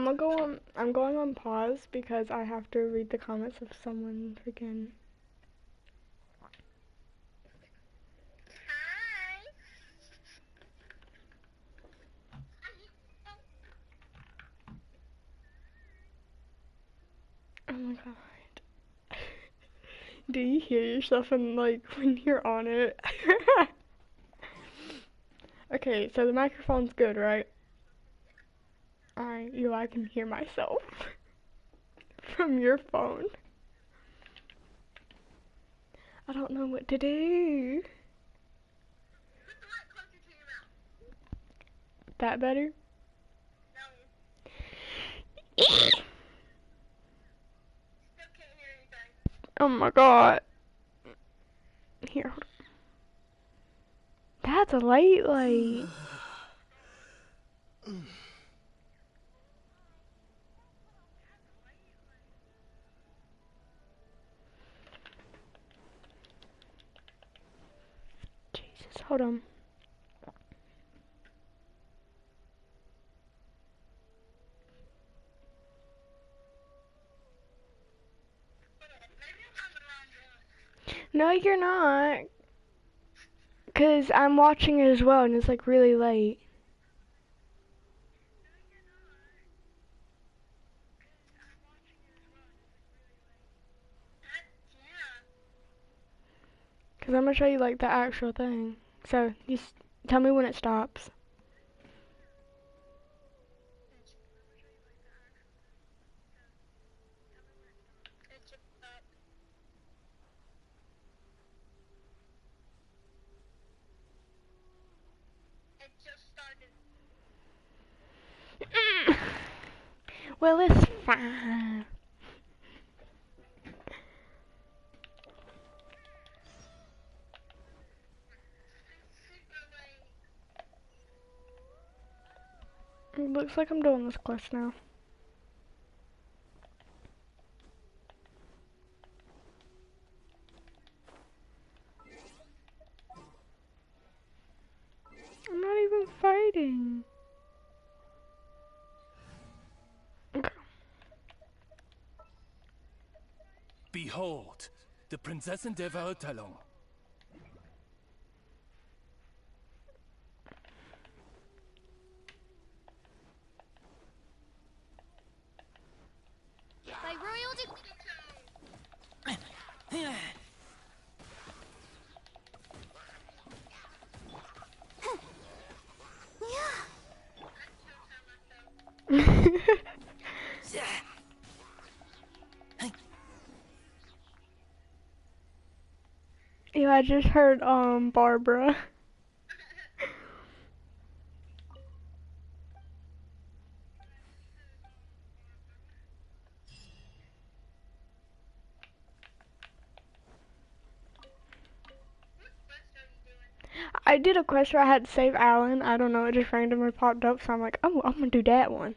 I'm going on pause because I have to read the comments of someone freaking. Oh my god. Do you hear yourself in like when you're on it? Okay, so the microphone's good, right? Alright, I can hear myself from your phone. I don't know what to do. That better? Oh my god. Here. That's a light. Jesus, hold on. No, you're not. Cause I'm watching it as well and it's like really late. Cause I'm gonna show you like the actual thing. So, just tell me when it stops. Well, it's fine. It looks like I'm doing this quest now. I'm not even fighting. Okay. Behold, the Prinzessin der Verurteilung. By royal Yeah, I just heard Barbara. I did a quest where I had to save Alan. I don't know, it just randomly popped up, so I'm like, oh, I'm gonna do that one.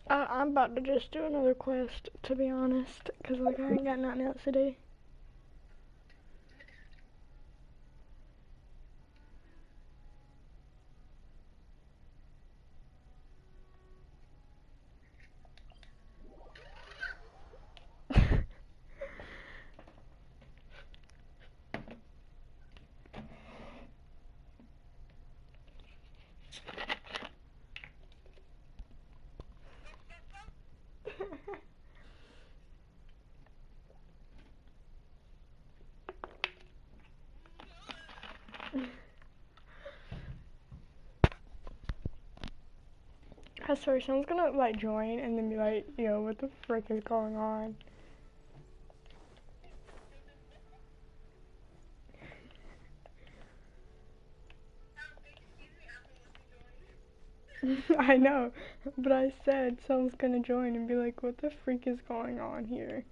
I'm about to just do another quest, to be honest, because like I ain't got nothing else to do. I swear someone's gonna like join and then be like, yo, what the frick is going on? I know, but I said someone's gonna join and be like, what the freak is going on here?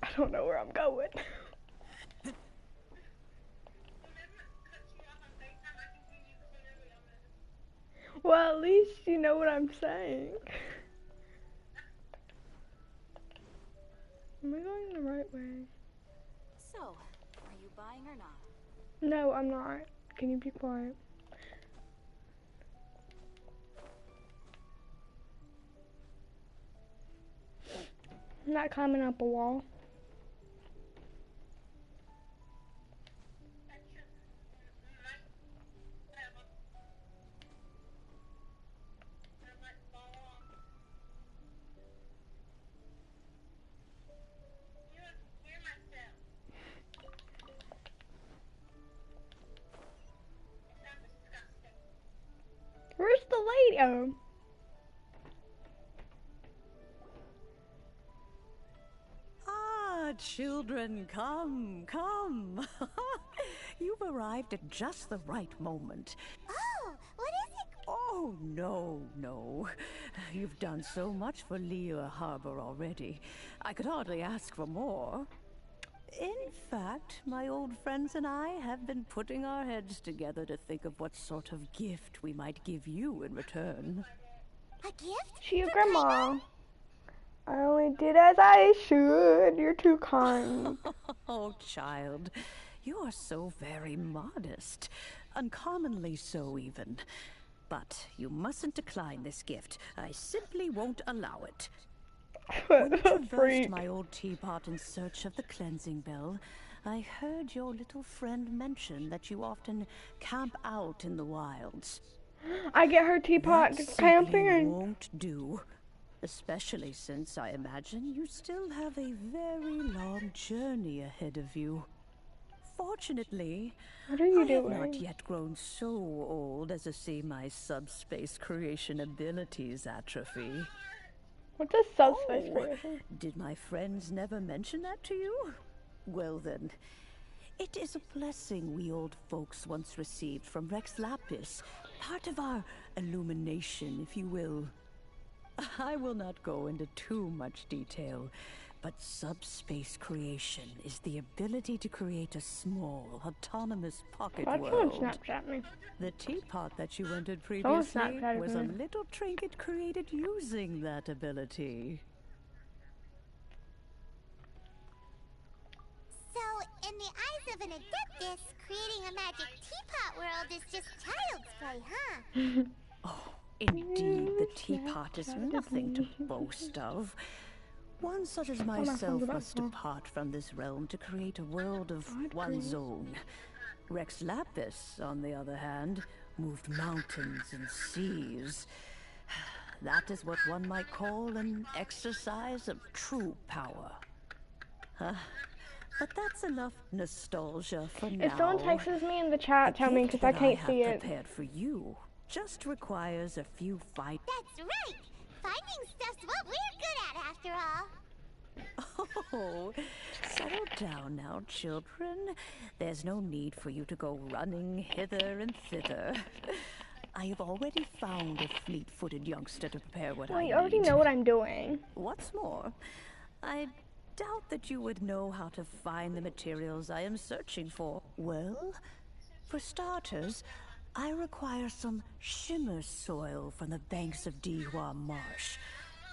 I don't know where I'm going. Well, at least you know what I'm saying. Am I going the right way? So, are you buying or not? No, I'm not. Can you be quiet? I'm not climbing up a wall. Where's the lady? Oh. Ah, children, come, come. You've arrived at just the right moment. Oh, what is it? Oh, no, no. You've done so much for Lea Harbor already. I could hardly ask for more. In fact, my old friends and I have been putting our heads together to think of what sort of gift we might give you in return. A gift? She your For grandma. I only did as I should. You're too kind. Oh, child, you are so very modest. Uncommonly so, even. But you mustn't decline this gift. I simply won't allow it. When you What a traversed freak. my old teapot in search of the cleansing bell, I heard your little friend mention that you often camp out in the wilds. I get her teapot That simply camping and won't do. Especially since I imagine you still have a very long journey ahead of you. Fortunately, what are you I have not doing? yet grown so old as to see my subspace creation abilities atrophy. What's a subspace Oh, creation? did my friends never mention that to you? Well then, it is a blessing we old folks once received from Rex Lapis, part of our illumination, if you will. I will not go into too much detail, but subspace creation is the ability to create a small, autonomous pocket Why'd someone world. Snapchat me? The teapot that you entered Someone previously Snapchatted was a me. little trinket created using that ability. So, in the eyes of an adeptus, creating a magic teapot world is just child's play, huh? Oh, indeed, the You teapot is Snapchatted nothing to me. boast of. One such as my phone's myself about must to- depart from this realm to create a world of I'd one's agree. own. Rex Lapis, on the other hand, moved mountains and seas. That is what one might call an exercise of true power. But that's enough nostalgia for now. If someone texts me in the chat, The tell me gift because I that can't have see it. prepared for you just requires a few fight. That's right! Finding stuff's what we're good at, after all. Oh, settle down now, children. There's no need for you to go running hither and thither. I have already found a fleet-footed youngster to prepare what Well, I you already need. know what I'm doing. What's more, I doubt that you would know how to find the materials I am searching for. Well, for starters, I require some shimmer soil from the banks of Dihua Marsh.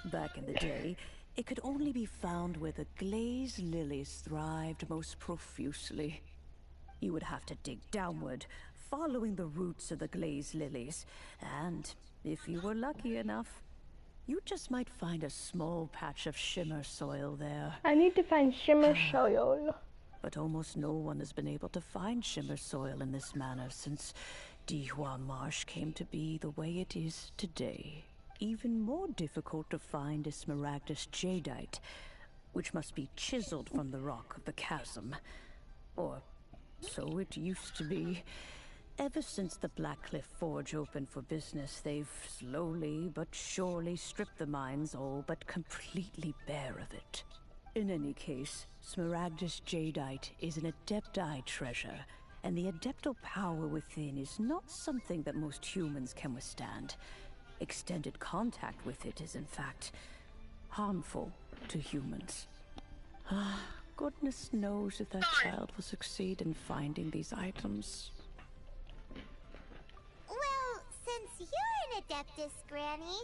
Back in the day, it could only be found where the glazed lilies thrived most profusely. You would have to dig downward, following the roots of the glazed lilies, and if you were lucky enough, you just might find a small patch of shimmer soil there. I need to find shimmer soil. But almost no one has been able to find shimmer soil in this manner since Dihua Marsh came to be the way it is today. Even more difficult to find is smaragdus jadeite, which must be chiseled from the rock of the chasm. Or So it used to be. Ever since the Blackcliff Forge opened for business, they've slowly but surely stripped the mines all but completely bare of it. In any case, Smaragdus Jadeite is an Adepti treasure, and the Adeptal power within is not something that most humans can withstand. Extended contact with it is, in fact, harmful to humans. Goodness knows if that child will succeed in finding these items. Well, since you're an Adeptus, Granny,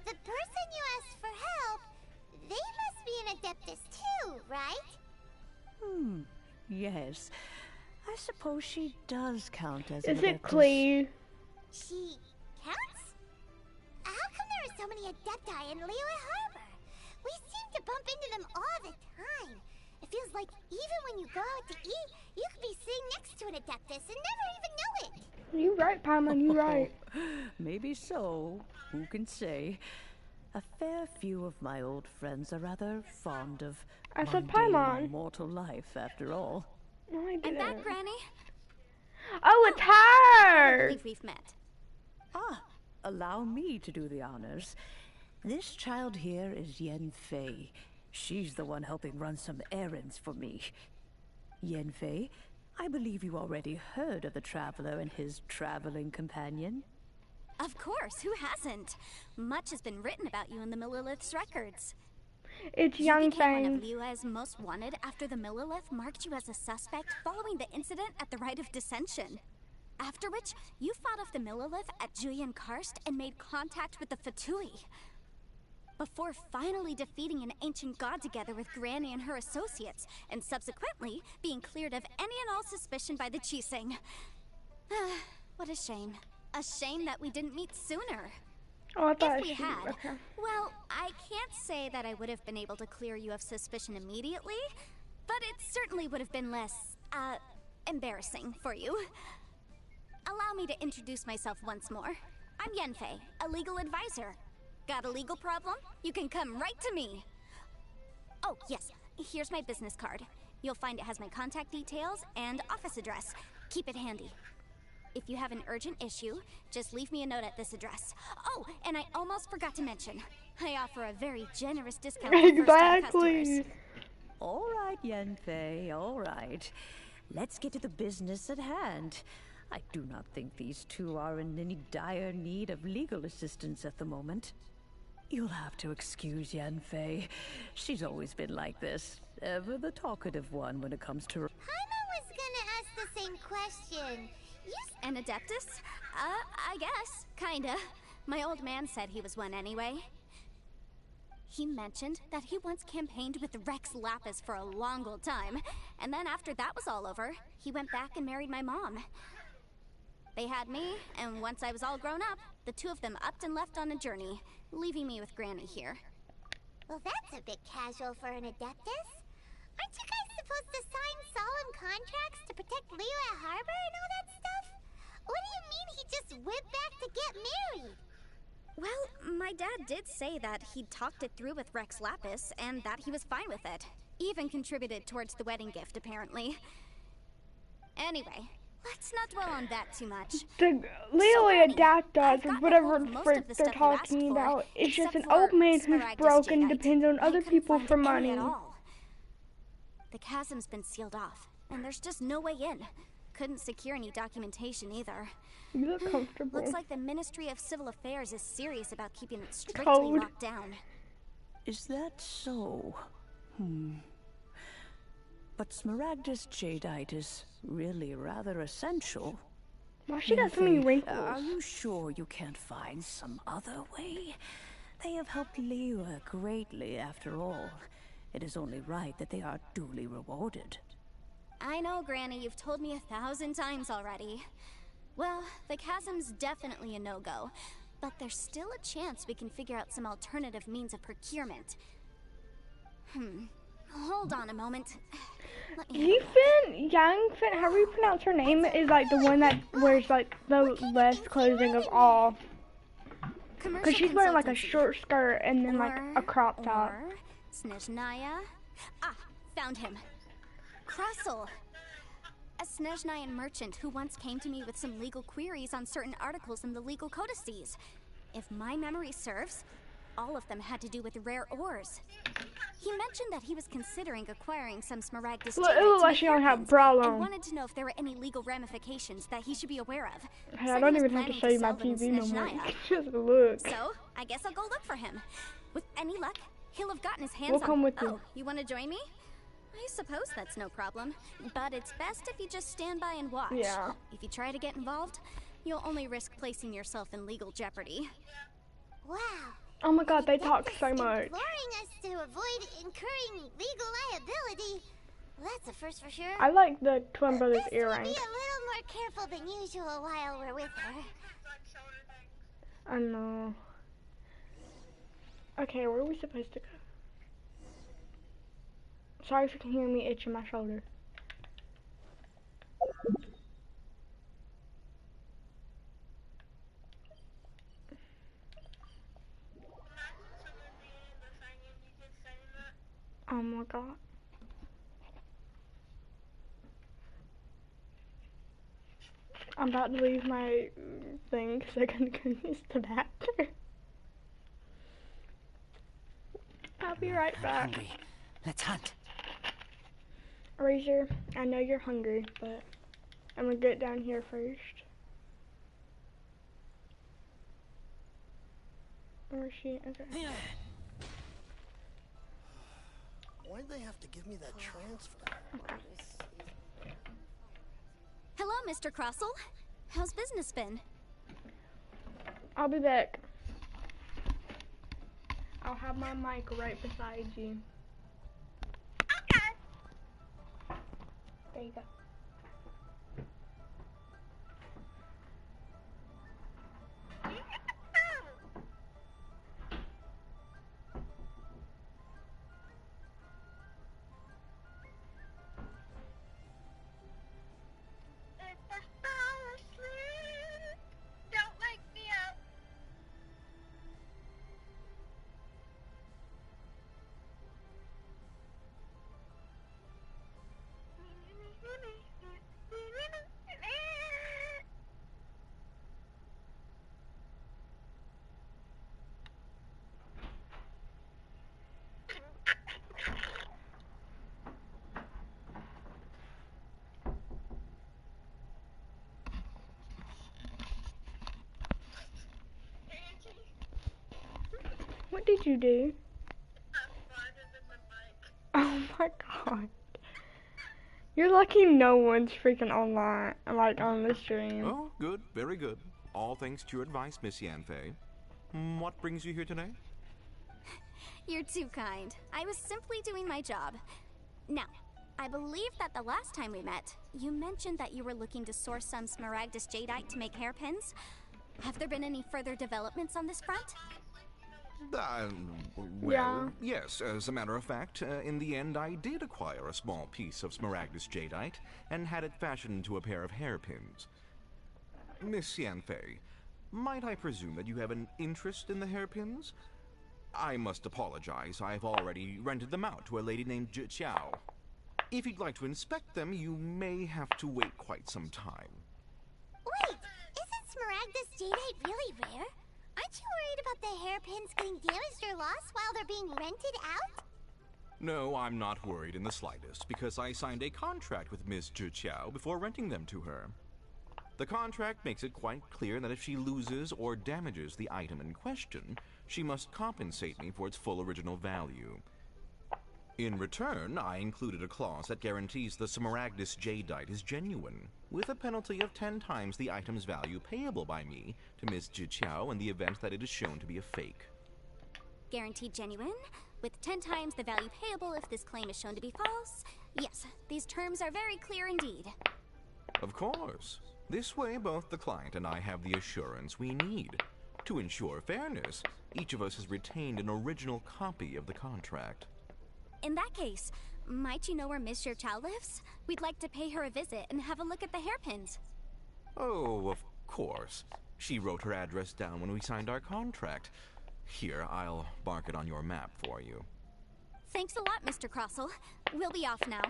the person you asked for help, they must be an Adeptus too, right? Yes. I suppose she does count as Is an it Adeptus. Clee? She counts? How come there are so many Adepti in Liyue Harbor? We seem to bump into them all the time. It feels like even when you go out to eat, you could be sitting next to an Adeptus and never even know it. You right, Paimon, you right. Maybe so. Who can say? A fair few of my old friends are rather fond of I said mundane Paimon. mortal life, after all. No, I And didn't. that, Granny? Oh, it's I her! believe we've met. Allow me to do the honors. This child here is Yen Fei. She's the one helping run some errands for me. Yen Fei, I believe you already heard of the Traveler and his traveling companion. Of course, who hasn't? Much has been written about you in the Millilith's records. It's You Young became one of Fang. Liyue's most wanted after the Millilith marked you as a suspect following the incident at the Rite of Dissension. After which, you fought off the Millilith at Julian Karst and made contact with the Fatui. Before finally defeating an ancient god together with Granny and her associates, and subsequently being cleared of any and all suspicion by the Chiseng. What a shame. A shame that we didn't meet sooner. Oh, I thought If we she. had, Okay. well, I can't say that I would have been able to clear you of suspicion immediately, but it certainly would have been less, embarrassing for you. Allow me to introduce myself once more. I'm Yenfei, a legal advisor. Got a legal problem? You can come right to me. Oh, yes, here's my business card. You'll find it has my contact details and office address. Keep it handy. If you have an urgent issue, just leave me a note at this address. Oh, and I almost forgot to mention, I offer a very generous discount for first-time customers. Exactly. All right, Yen Fei, all right. Let's get to the business at hand. I do not think these two are in any dire need of legal assistance at the moment. You'll have to excuse Yen Fei. She's always been like this. Ever the talkative one when it comes to her. Paimon was gonna ask the same question. You An Adeptus? I guess. Kinda. My old man said he was one anyway. He mentioned that he once campaigned with Rex Lapis for a long old time, and then after that was all over, he went back and married my mom. They had me, and once I was all grown up, the two of them upped and left on a journey, leaving me with Granny here. Well, that's a bit casual for an Adeptus. Aren't you guys supposed to sign solemn contracts to protect Liyue Harbor and all that stuff? What do you mean he just went back to get married? Well, my dad did say that he'd talked it through with Rex Lapis, and that he was fine with it. Even contributed towards the wedding gift, apparently. Anyway, let's not dwell on that too much. The Liyue I've Adapters gotten or a whatever hold of most frick of the they're stuff you asked talking for, about. It's just except an old for man who's Smaragdus broken, Jadeite. depends on I other couldn't people find for any money. at all. The chasm's been sealed off, and there's just no way in. Couldn't secure any documentation either. You look comfortable. Looks like the Ministry of Civil Affairs is serious about keeping it strictly Code. locked down. Is that so? But Smaragdus Jadeite is really rather essential. Why she got so many Are wrinkles? you sure you can't find some other way? They have helped Liyue greatly, after all. It is only right that they are duly rewarded. I know, Granny, you've told me 1,000 times already. Well, the chasm's definitely a no-go, but there's still a chance we can figure out some alternative means of procurement. Hold on a moment. Let me have a look. Youngfin, however you pronounce her name, is like the one that wears like the less clothing of all. Because she's wearing like a Consultancy. short skirt and then like a crop top. Or Snezhnaya. Ah, found him. Krustle. a Snezhnayan merchant who once came to me with some legal queries on certain articles in the legal codices. If my memory serves, all of them had to do with rare ores. He mentioned that he was considering acquiring some Smaragdus Look, it jadeite looks to like make she don't have hairpins, problem. and wanted to know if there were any legal ramifications that he should be aware of. Hey, Said I he don't was even have to planning show you my sell them in TV no more. Snezhnaya. Just look. So, I guess I'll go look for him. With any luck, he'll have gotten his hands We'll on... come with you. Oh, you want to join me? I suppose that's no problem. But it's best if you just stand by and watch. Yeah. If you try to get involved, you'll only risk placing yourself in legal jeopardy. Wow. Oh my god, they The talk Adeptus so much. imploring us to avoid incurring legal liability. Well, that's a first for sure. I like the twin brothers Best earrings. be a little more careful than usual while we're with her. I know. Okay, where are we supposed to go? Sorry if you can hear me itching my shoulder. Oh my god. I'm about to leave my thing because I can go use the bathroom. I'll be right I'm back. hungry. Let's hunt. Razor, I know you're hungry, but I'm gonna get down here first. Where is she? Okay. Why'd they have to give me that transfer? Hello, Mr. Crossell. How's business been? I'll be back. I'll have my mic right beside you. Okay. There you go. What did you do? Oh my god. You're lucky no one's freaking online, like on the stream. Oh, good, very good. All thanks to your advice, Miss Yanfei. What brings you here today? You're too kind. I was simply doing my job. Now, I believe that the last time we met, you mentioned that you were looking to source some Smaragdus jadeite to make hairpins. Have there been any further developments on this front? Well, yes, as a matter of fact, in the end I did acquire a small piece of Smaragdus jadeite and had it fashioned into a pair of hairpins. Miss Yanfei, might I presume that you have an interest in the hairpins? I must apologize, I've already rented them out to a lady named Zhi Qiao. If you'd like to inspect them, you may have to wait quite some time. Wait, isn't Smaragdus jadeite really rare? Aren't you worried about the hairpins getting damaged or lost while they're being rented out? No, I'm not worried in the slightest, because I signed a contract with Miss Zhi Qiao before renting them to her. The contract makes it quite clear that if she loses or damages the item in question, she must compensate me for its full original value. In return, I included a clause that guarantees the Smaragdus jadeite is genuine, with a penalty of 10 times the item's value payable by me to Miss Zhi Qiao in the event that it is shown to be a fake. Guaranteed genuine, with 10 times the value payable if this claim is shown to be false. Yes, these terms are very clear indeed. Of course. This way, both the client and I have the assurance we need. To ensure fairness, each of us has retained an original copy of the contract. In that case, might you know where Miss Zhi Qiao lives? We'd like to pay her a visit and have a look at the hairpins. Oh, of course. She wrote her address down when we signed our contract. Here, I'll mark it on your map for you. Thanks a lot, Mr. Crossell. We'll be off now.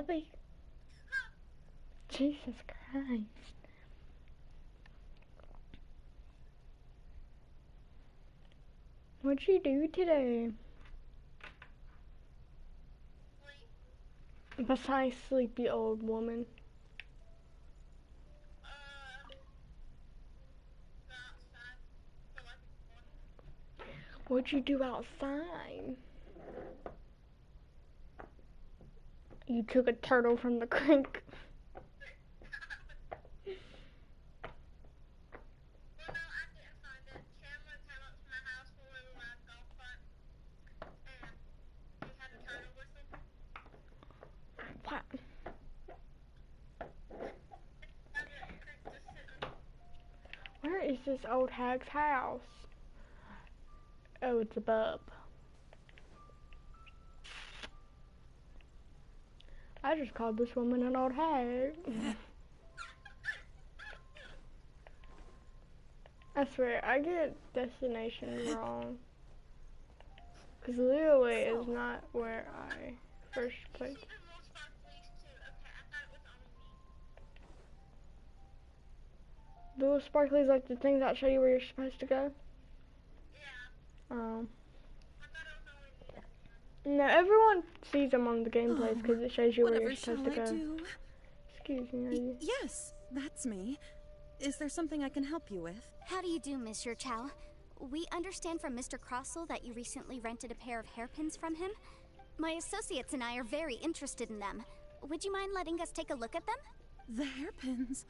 Bobby. Jesus Christ. What'd you do today? Besides sleepy old woman. What'd you do outside? You took a turtle from the creek. What? Where is this old hag's house? Oh, it's above. I just called this woman an old hag. I swear, I get destinations wrong. Because Leeway is not where I first played. The little sparklies like the things that show you where you're supposed to go? Oh. No, everyone sees them on the gameplays because it shows you where you're supposed to go. Do? Excuse me, are you? Yes, that's me. Is there something I can help you with? How do you do, Monsieur Chow? We understand from Mr. Crossell that you recently rented a pair of hairpins from him. My associates and I are very interested in them. Would you mind letting us take a look at them? The hairpins?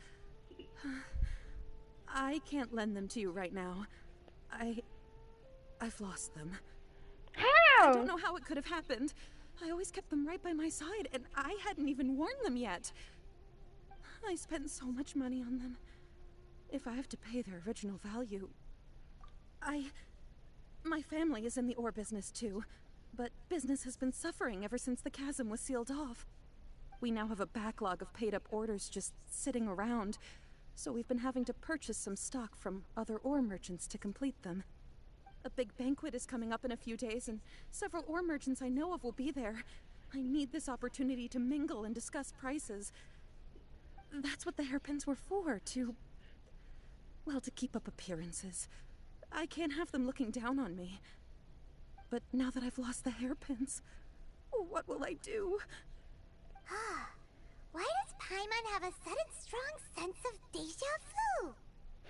I can't lend them to you right now. I've lost them. How? I don't know how it could have happened. I always kept them right by my side, and I hadn't even worn them yet. I spent so much money on them. If I have to pay their original value... My family is in the ore business too, but business has been suffering ever since the chasm was sealed off. We now have a backlog of paid-up orders just sitting around, so we've been having to purchase some stock from other ore merchants to complete them. A big banquet is coming up in a few days, and several ore merchants I know of will be there. I need this opportunity to mingle and discuss prices. That's what the hairpins were for, to keep up appearances. I can't have them looking down on me. But now that I've lost the hairpins, what will I do? Why does Paimon have a sudden strong sense of deja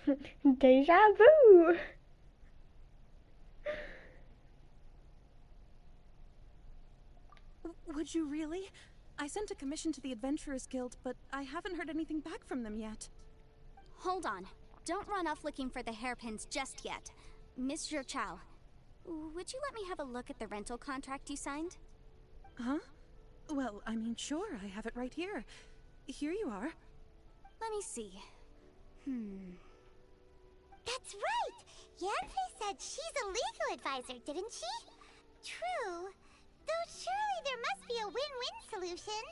vu? Deja vu. Would you really? I sent a commission to the Adventurers Guild, but I haven't heard anything back from them yet. Hold on. Don't run off looking for the hairpins just yet. Monsieur Chow, would you let me have a look at the rental contract you signed? Huh? Well, I mean, sure, I have it right here. Here you are. Let me see. That's right! Yanfei said she's a legal advisor, didn't she? True. Though surely there must be a win-win solution.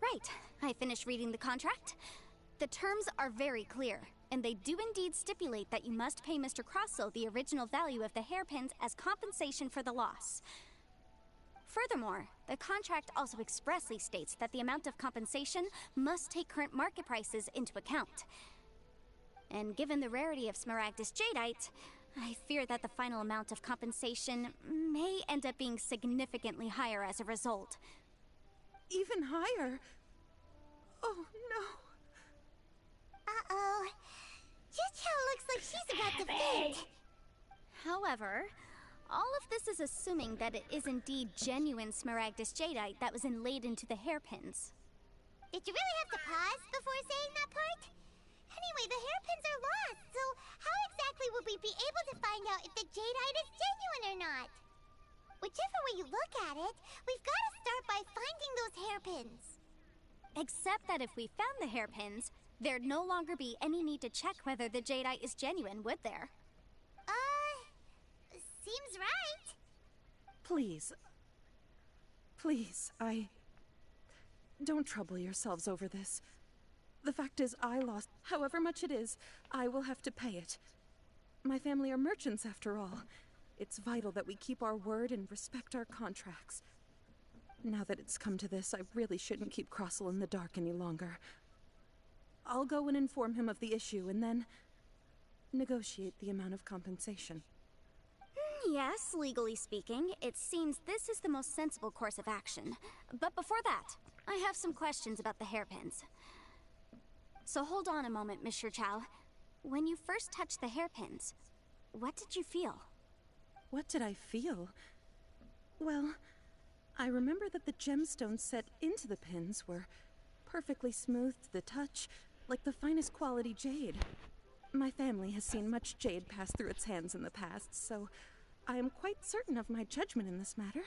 Right. I finished reading the contract. The terms are very clear, and they do indeed stipulate that you must pay Mr. Crossell the original value of the hairpins as compensation for the loss. Furthermore, the contract also expressly states that the amount of compensation must take current market prices into account. And given the rarity of Smaragdus Jadeite, I fear that the final amount of compensation may end up being significantly higher as a result. Even higher? Oh, no. Uh-oh. Juchao looks like she's about to faint. However, all of this is assuming that it is indeed genuine Smaragdus Jadeite that was inlaid into the hairpins. Did you really have to pause before saying that part? Anyway, the hairpins are lost, so how exactly would we be able to find out if the jadeite is genuine or not? Whichever way you look at it, we've got to start by finding those hairpins. Except that if we found the hairpins, there'd no longer be any need to check whether the jadeite is genuine, would there? Seems right. Please, don't trouble yourselves over this. The fact is, I lost however much it is. I will have to pay it. My family are merchants, after all. It's vital that we keep our word and respect our contracts. Now that it's come to this, I really shouldn't keep Crossel in the dark any longer. I'll go and inform him of the issue and then negotiate the amount of compensation. Yes, legally speaking, it seems this is the most sensible course of action. But before that, I have some questions about the hairpins. So hold on a moment, Mr. Chow. When you first touched the hairpins, what did you feel? What did I feel? Well, I remember that the gemstones set into the pins were perfectly smooth to the touch, like the finest quality jade. My family has seen much jade pass through its hands in the past, so I am quite certain of my judgment in this matter.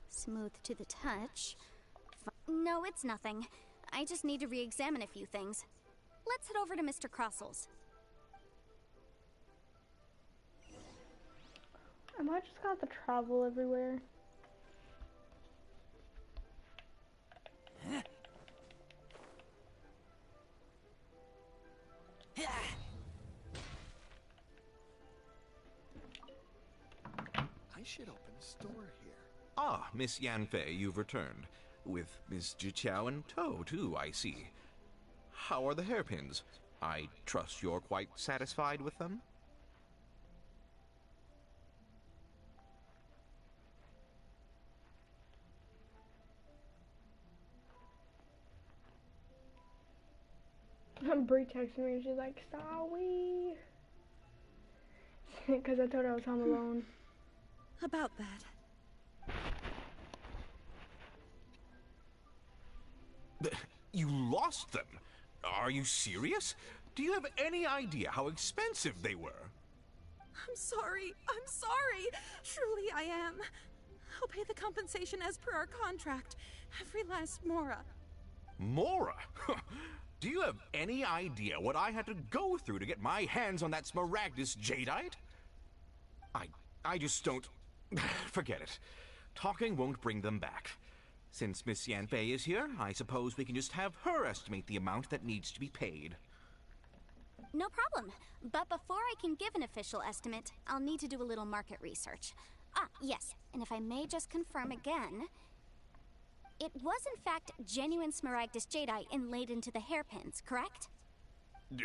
Smooth to the touch. No, it's nothing. I just need to re-examine a few things. Let's head over to Mr. Crossel's. Am I just got to travel everywhere? I should open a store here. Ah, Miss Yanfei, you've returned. With Miss Jiqiao in tow, too, I see. How are the hairpins? I trust you're quite satisfied with them? Bree texted me and she's like, sorry. Because I told her I was home alone. About that. You lost them? Are you serious? Do you have any idea how expensive they were? I'm sorry. Truly I am. I'll pay the compensation as per our contract. Every last mora. Mora? Do you have any idea what I had to go through to get my hands on that Smaragdus jadeite? I just don't... Forget it. Talking won't bring them back. Since Miss Yanfei is here, I suppose we can just have her estimate the amount that needs to be paid. No problem. But before I can give an official estimate, I'll need to do a little market research. Ah, yes, and if I may just confirm again, it was in fact genuine Smaragdus jadeite inlaid into the hairpins, correct?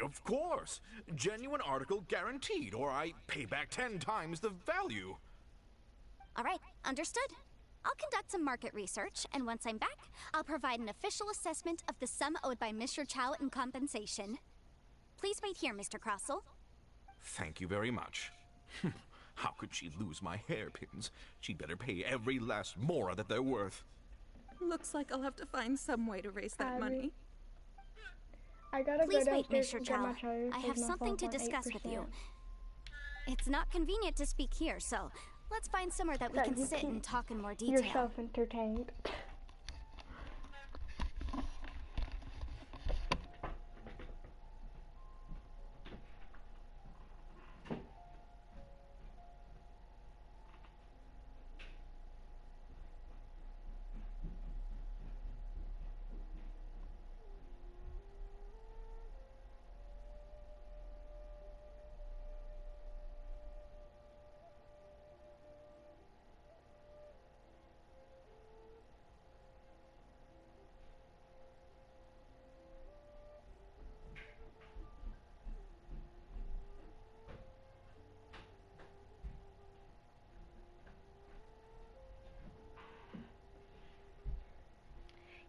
Of course. Genuine article guaranteed, or I pay back 10 times the value. All right, understood. I'll conduct some market research, and once I'm back, I'll provide an official assessment of the sum owed by Mr. Chow in compensation. Please wait here, Mr. Crossel. Thank you very much. How could she lose my hairpins? She'd better pay every last mora that they're worth. Looks like I'll have to find some way to raise that money. I gotta Please go wait, downstairs Mr. and get my Chow. charger. I have something to discuss with you. It's not convenient to speak here, so let's find somewhere that we That can you sit keep and talk in more detail. yourself entertained.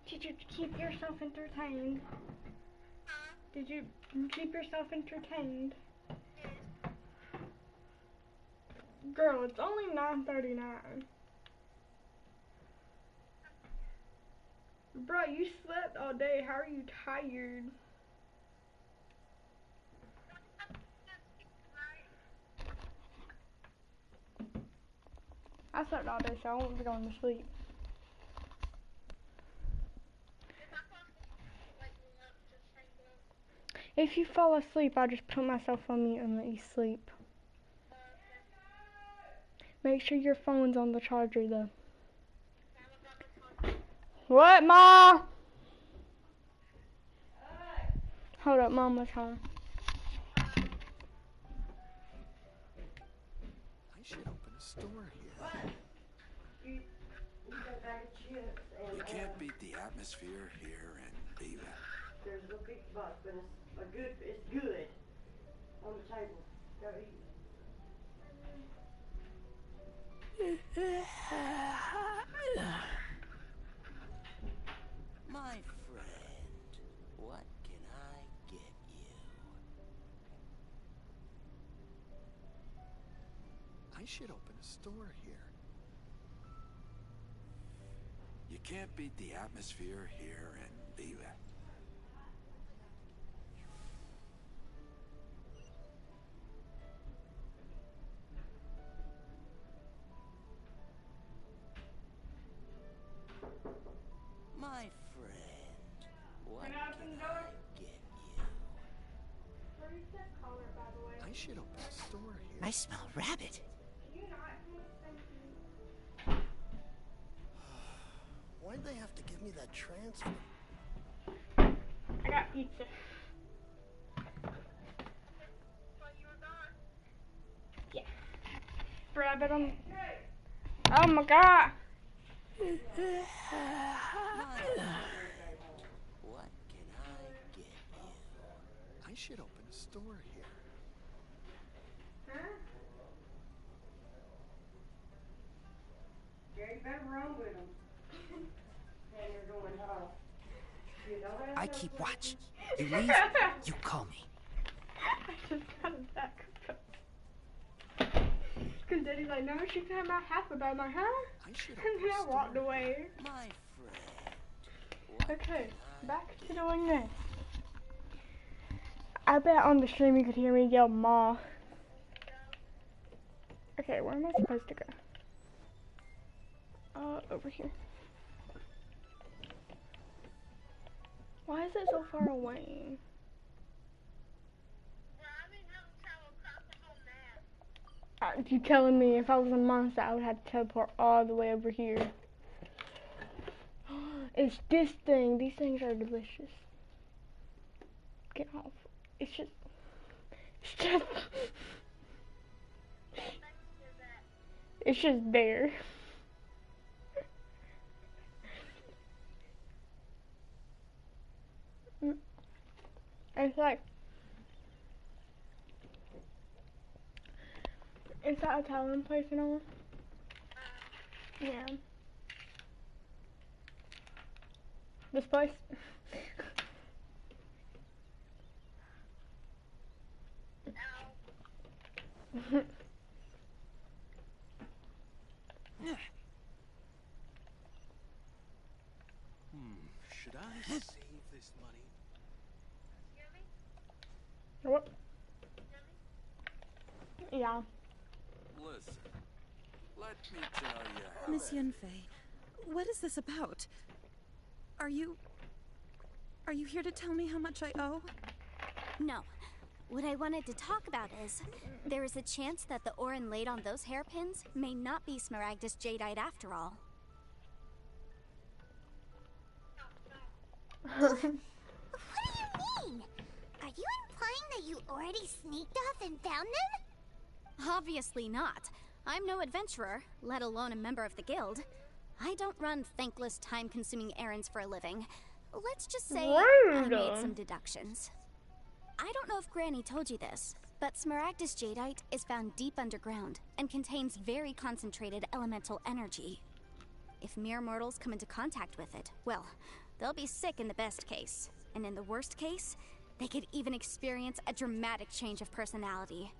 Did you keep yourself entertained? Did you keep yourself entertained? Girl, it's only 9:39. Bro, you slept all day. How are you tired? I slept all day, so I won't be going to sleep. If you fall asleep, I'll just put myself on mute and let you sleep. Make sure your phone's on the charger, though. What, Ma? Hold up, Mama's home. I should open a store here. You can't beat the atmosphere here in Viva. There's a big bus, but it's good. On the table. Go eat. My friend, what can I get you? I should open a store here. You can't beat the atmosphere here in Viva. My friend, what Can I open the can door? I get you? Where's that collar, by the way? I should open a store here. I smell rabbit. Can you not? Why'd they have to give me that transfer? I got pizza. Yeah. Rabbit on. Oh my god. My friend, what can I get you? I should open a store here. Yeah, you better run with them. And you're going home. You don't have I no keep questions. watch. You leave, you call me. I just got a back. Because Daddy's like, no, she can have my half of that. I'm like, huh? I should And open then a I walked store. away. My friend, what Okay, can I back to doing this. I bet on the stream you could hear me yell Ma. Okay, where am I supposed to go? Over here. Why is it so far away? You telling me if I was a monster, I would have to teleport all the way over here. It's this thing. These things are delicious. Get off. It's just it's just there. It's like, is that Italian place and all? Yeah. This place? Should I save this money? What? Yeah. Listen, let me tell you how. Miss Yunfei, what is this about? Are you here to tell me how much I owe? No. What I wanted to talk about is, there is a chance that the Orin laid on those hairpins may not be Smaragdus Jadeite after all. What do you mean? Are you implying that you already sneaked off and found them? Obviously not. I'm no adventurer, let alone a member of the guild. I don't run thankless, time-consuming errands for a living. Let's just say I made some deductions. I don't know if Granny told you this, but Smaragdus Jadeite is found deep underground and contains very concentrated elemental energy. If mere mortals come into contact with it, well, they'll be sick in the best case. And in the worst case, they could even experience a dramatic change of personality.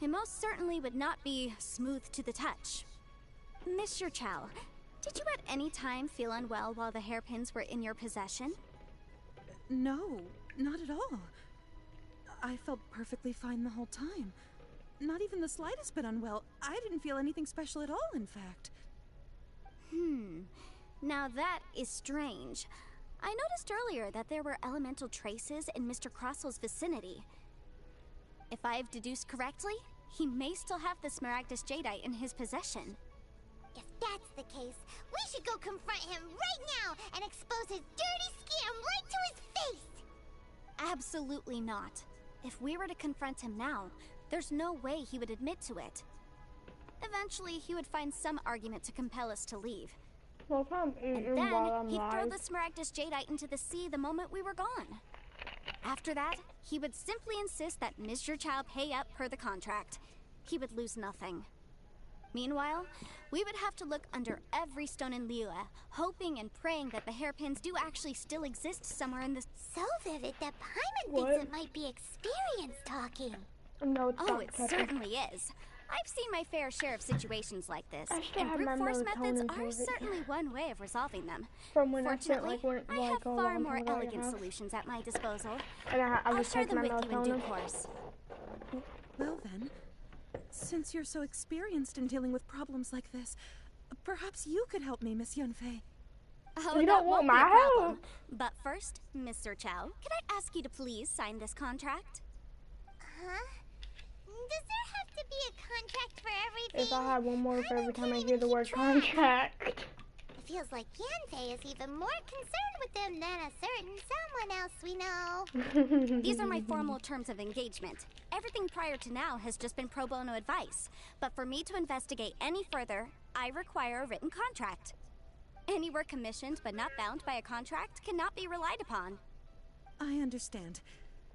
It most certainly would not be smooth to the touch. Mr. Chow, did you at any time feel unwell while the hairpins were in your possession? No, not at all. I felt perfectly fine the whole time. Not even the slightest bit unwell. I didn't feel anything special at all, in fact. Now that is strange. I noticed earlier that there were elemental traces in Mr. Crossel's vicinity. If I've deduced correctly, he may still have the Smaragdus Jadeite in his possession. If that's the case, we should go confront him right now and expose his dirty scam right to his face! Absolutely not. If we were to confront him now, there's no way he would admit to it. Eventually, he would find some argument to compel us to leave. Well, if I'm And eating then while I'm he'd throw live. the Smaragdus Jadeite into the sea the moment we were gone. After that, he would simply insist that Mr. Chow pay up per the contract. He would lose nothing. Meanwhile, we would have to look under every stone in Liyue, hoping and praying that the hairpins do actually still exist somewhere in the... So vivid that Paimon What? thinks it might be experience talking. No, it's Oh, not it Pepper. certainly is. I've seen my fair share of situations like this, I still and have brute my force methods melatonin are pills. certainly one way of resolving them. From when I spent Fortunately, like when I have like a far long more time ago at your elegant house. solutions at my disposal. And I I'll was share taking them my with you in due melatonin. course. Well then, since you're so experienced in dealing with problems like this, perhaps you could help me, Miss Yunfei. Oh, You that don't won't want be a my problem. help. But first, Mr. Chow, could I ask you to please sign this contract? Huh? Does there have to be a contract for everything? If I had one more for every time I can't hear the even word keep track. contract. It feels like Yanfei is even more concerned with them than a certain someone else we know. These are my formal terms of engagement. Everything prior to now has just been pro bono advice. But for me to investigate any further, I require a written contract. Any work commissioned but not bound by a contract cannot be relied upon. I understand.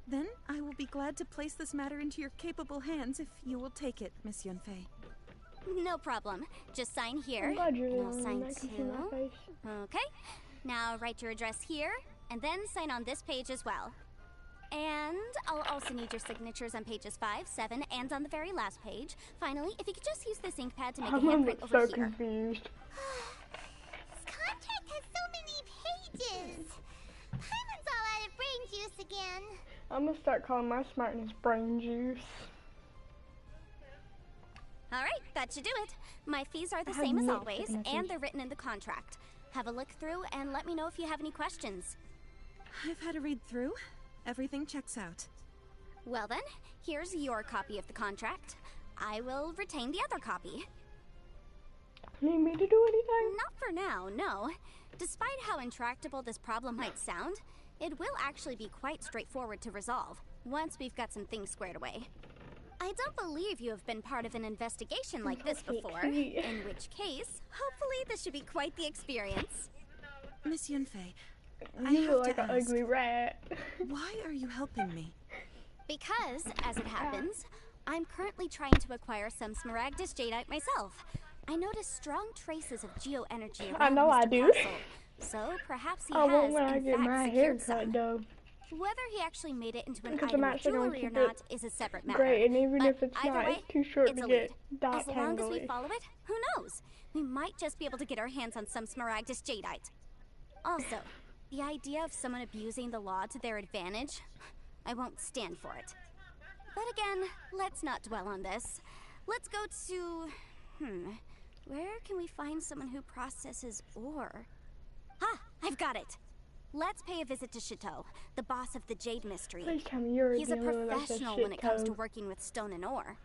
Then I will be glad to place this matter into your capable hands if you will take it, Miss Yunfei. No problem. Just sign here. I'm glad you're the And I'll only sign one that can see my too. face. Okay. Now write your address here, and then sign on this page as well. And I'll also need your signatures on pages 5, 7, and on the very last page. Finally, if you could just use this ink pad to make a I'm handprint so over here. confused. This contract has so many pages. Paimon's all out of brain juice again. I'm gonna start calling my smartness brain juice. All right, that should do it. My fees are the I have same as mixed always, signatures. and they're written in the contract. Have a look through and let me know if you have any questions. I've had a read through. Everything checks out. Well then, here's your copy of the contract. I will retain the other copy. Need me to do anything? Not for now, no. Despite how intractable this problem might sound, it will actually be quite straightforward to resolve, once we've got some things squared away. I don't believe you have been part of an investigation like this before, in which case, hopefully this should be quite the experience. Miss Yunfei, I You have look like to an ask, ugly rat. why are you helping me? Because, as it happens, I'm currently trying to acquire some Smaragdus Jadeite myself. I noticed strong traces of geoenergy around I know Mr. I do. Castle, so perhaps he I won't has, when I in get fact, my secured hair cut some. though. Whether he actually made it into an Because item I'm of actually gonna jewelry or keep it not is a separate matter. Great, and even But if it's either not, way, it's too short it's to a get lead. dot As long as we tangly. follow it, who knows? We might just be able to get our hands on some Smaragdus Jadeite. Also, the idea of someone abusing the law to their advantage, I won't stand for it. But again, let's not dwell on this. Let's go to... where can we find someone who processes ore? Ha! I've got it! Let's pay a visit to Chateau, the boss of the Jade Mystery. Please tell me you're He's a dealing with like professional shit when it comes to toe. working with stone and ore.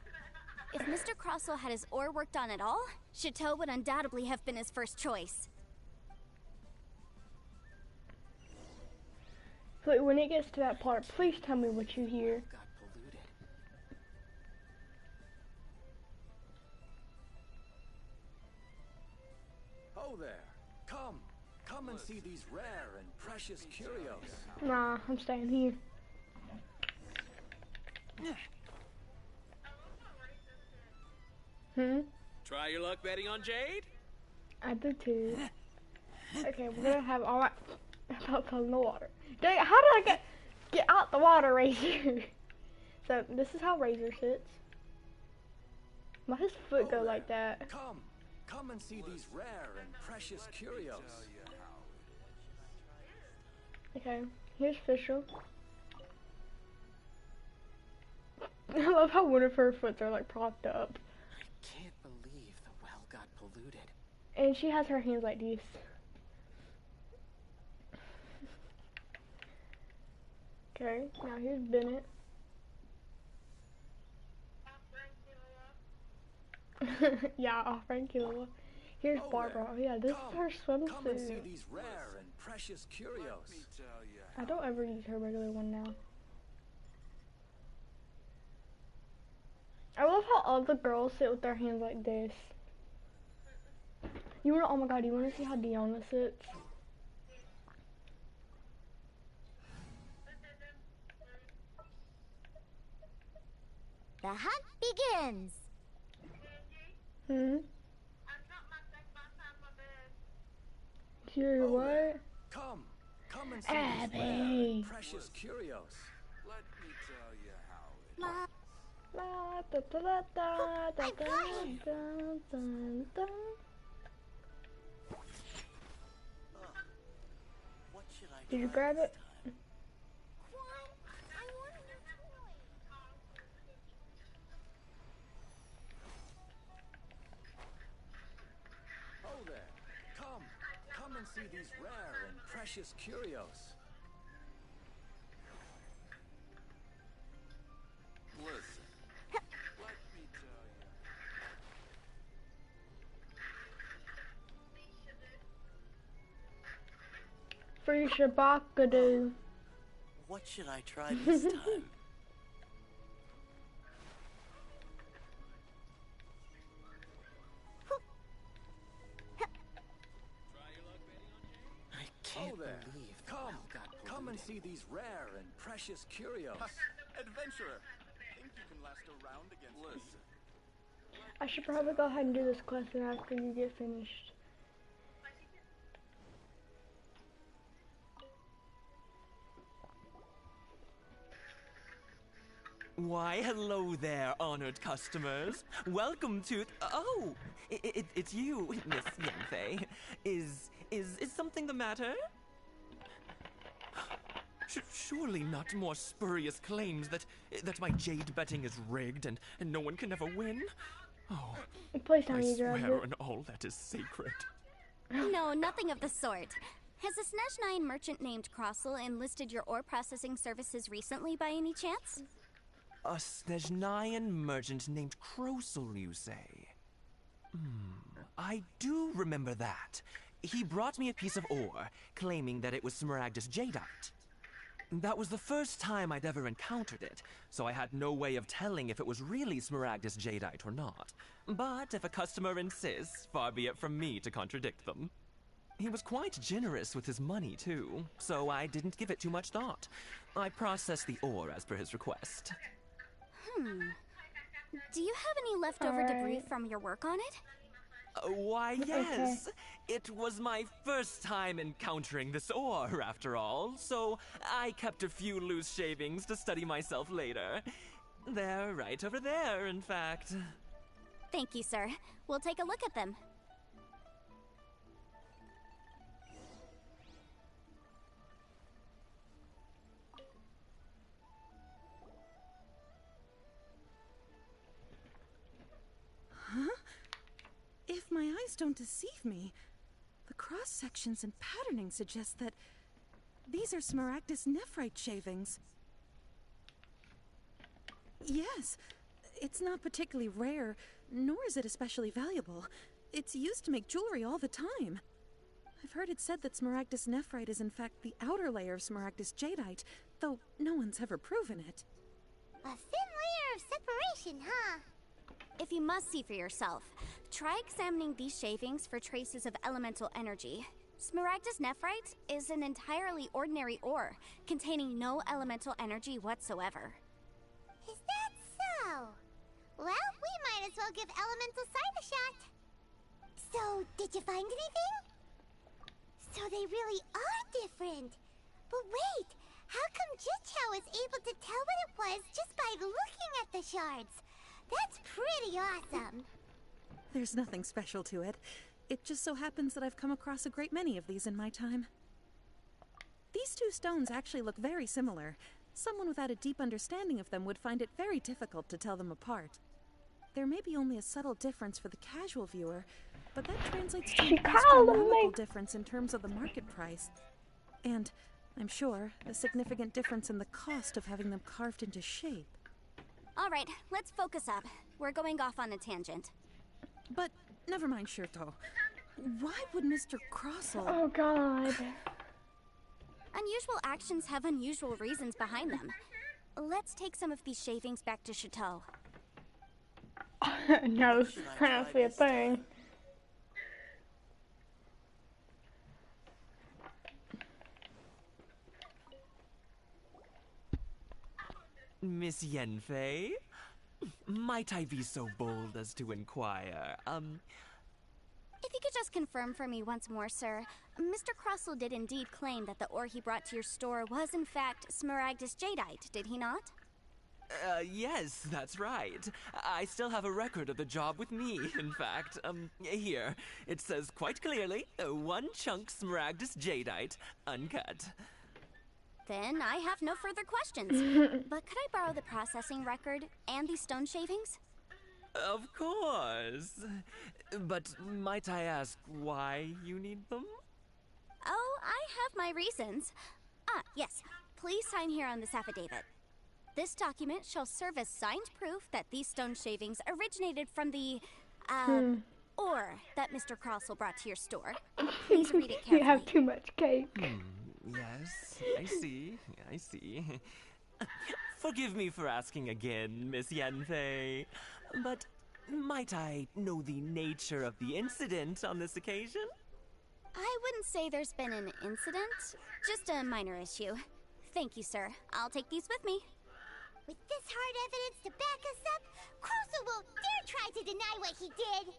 If Mr. Crossell had his ore worked on at all, Chateau would undoubtedly have been his first choice. But when it gets to that part, please tell me what you hear. Got polluted. Oh there. Come and see these rare and precious curios. Nah, I'm staying here. Try your luck betting on Jade? I do too. Okay, we're gonna have all right. About in the water. Dang, how did I get out the water, Razor? So this is how Razor sits. Why does his foot go like that? Come and see these rare and precious curios. Okay, here's Fisher. I love how one of her foots are like propped up. Can't believe the well got polluted. And she has her hands like this. Okay, now here's Bennett. Yeah, off Frankula. Here's Oh, Barbara. there. Oh yeah, this is her Come and see swimsuit. these rare and precious curios. I don't ever use her regular one now. I love how all the girls sit with their hands like this. You wanna? Oh my god! You wanna see how Diona sits? The hunt begins. Hmm. Sure, what? Come and see Abby. these rare and precious curios. Let me tell you how it La, La, da, da, da, da, da, I'm da, flying. da, da, da. What should I Did you try grab this it? time? Quan, I want a new toy. Oh there. Come and see these rare and precious curios. Listen, let me tell you. Free Shabakadoo. What should I try this time? I can't Oh there. believe the Come well got and polluted. see these rare and precious curios. Adventurer, think you can last a round against Listen, I should probably go ahead and do this question after you get finished. Why, hello there, honored customers. Welcome to... Oh, it's you, Miss Yenfei. Is something the matter? Surely not more spurious claims that my jade betting is rigged and no one can ever win? Oh, Please tell I me you grabbed swear it. on all that is sacred. No, nothing of the sort. Has a Snezhnine merchant named Crossel enlisted your ore processing services recently by any chance? A Snezhnayan merchant named Krosel, you say? I do remember that. He brought me a piece of ore, claiming that it was Smaragdus jadeite. That was the first time I'd ever encountered it, so I had no way of telling if it was really Smaragdus jadeite or not. But if a customer insists, far be it from me to contradict them. He was quite generous with his money, too, so I didn't give it too much thought. I processed the ore as per his request. Do you have any leftover debris from your work on it? Why, yes. It was my first time encountering this ore, after all, so I kept a few loose shavings to study myself later. They're right over there, in fact. Thank you, sir. We'll take a look at them. Huh? If my eyes don't deceive me, the cross-sections and patterning suggest that these are Smaragdus nephrite shavings. Yes, it's not particularly rare, nor is it especially valuable. It's used to make jewelry all the time. I've heard it said that Smaragdus nephrite is in fact the outer layer of Smaragdus jadeite, though no one's ever proven it. A thin layer of separation, huh? If you must see for yourself, try examining these shavings for traces of elemental energy. Smaragdus nephrite is an entirely ordinary ore, containing no elemental energy whatsoever. Is that so? Well, we might as well give Elemental Sight a shot. So, did you find anything? So they really are different. But wait, how come Jichao is able to tell what it was just by looking at the shards? That's pretty awesome. There's nothing special to it. It just so happens that I've come across a great many of these in my time. These two stones actually look very similar. Someone without a deep understanding of them would find it very difficult to tell them apart. There may be only a subtle difference for the casual viewer, but that translates to an astronomical difference in terms of the market price. And, I'm sure, a significant difference in the cost of having them carved into shape. All right, let's focus up. We're going off on a tangent. But, never mind, Shirto. Why would Mr. Crossel... Oh, God. Unusual actions have unusual reasons behind them. Let's take some of these shavings back to Chateau. No, I don't see a thing. Miss Yenfei? Might I be so bold as to inquire, If you could just confirm for me once more, sir. Mr. Crossell did indeed claim that the ore he brought to your store was in fact Smaragdus Jadeite, did he not? Yes, that's right. I still have a record of the job with me, in fact. Here. It says quite clearly, 1 chunk Smaragdus Jadeite, uncut. Then I have no further questions. But could I borrow the processing record and these stone shavings? Of course. But might I ask why you need them? Oh, I have my reasons. Ah, yes. Please sign here on this affidavit. This document shall serve as signed proof that these stone shavings originated from the, ore that Mr. Crossell brought to your store. Please read it carefully. You have too much cake. Yes, I see. Forgive me for asking again, Miss Yanfei, but might I know the nature of the incident on this occasion? I wouldn't say there's been an incident, just a minor issue. Thank you, sir. I'll take these with me. With this hard evidence to back us up, Crossell won't dare try to deny what he did.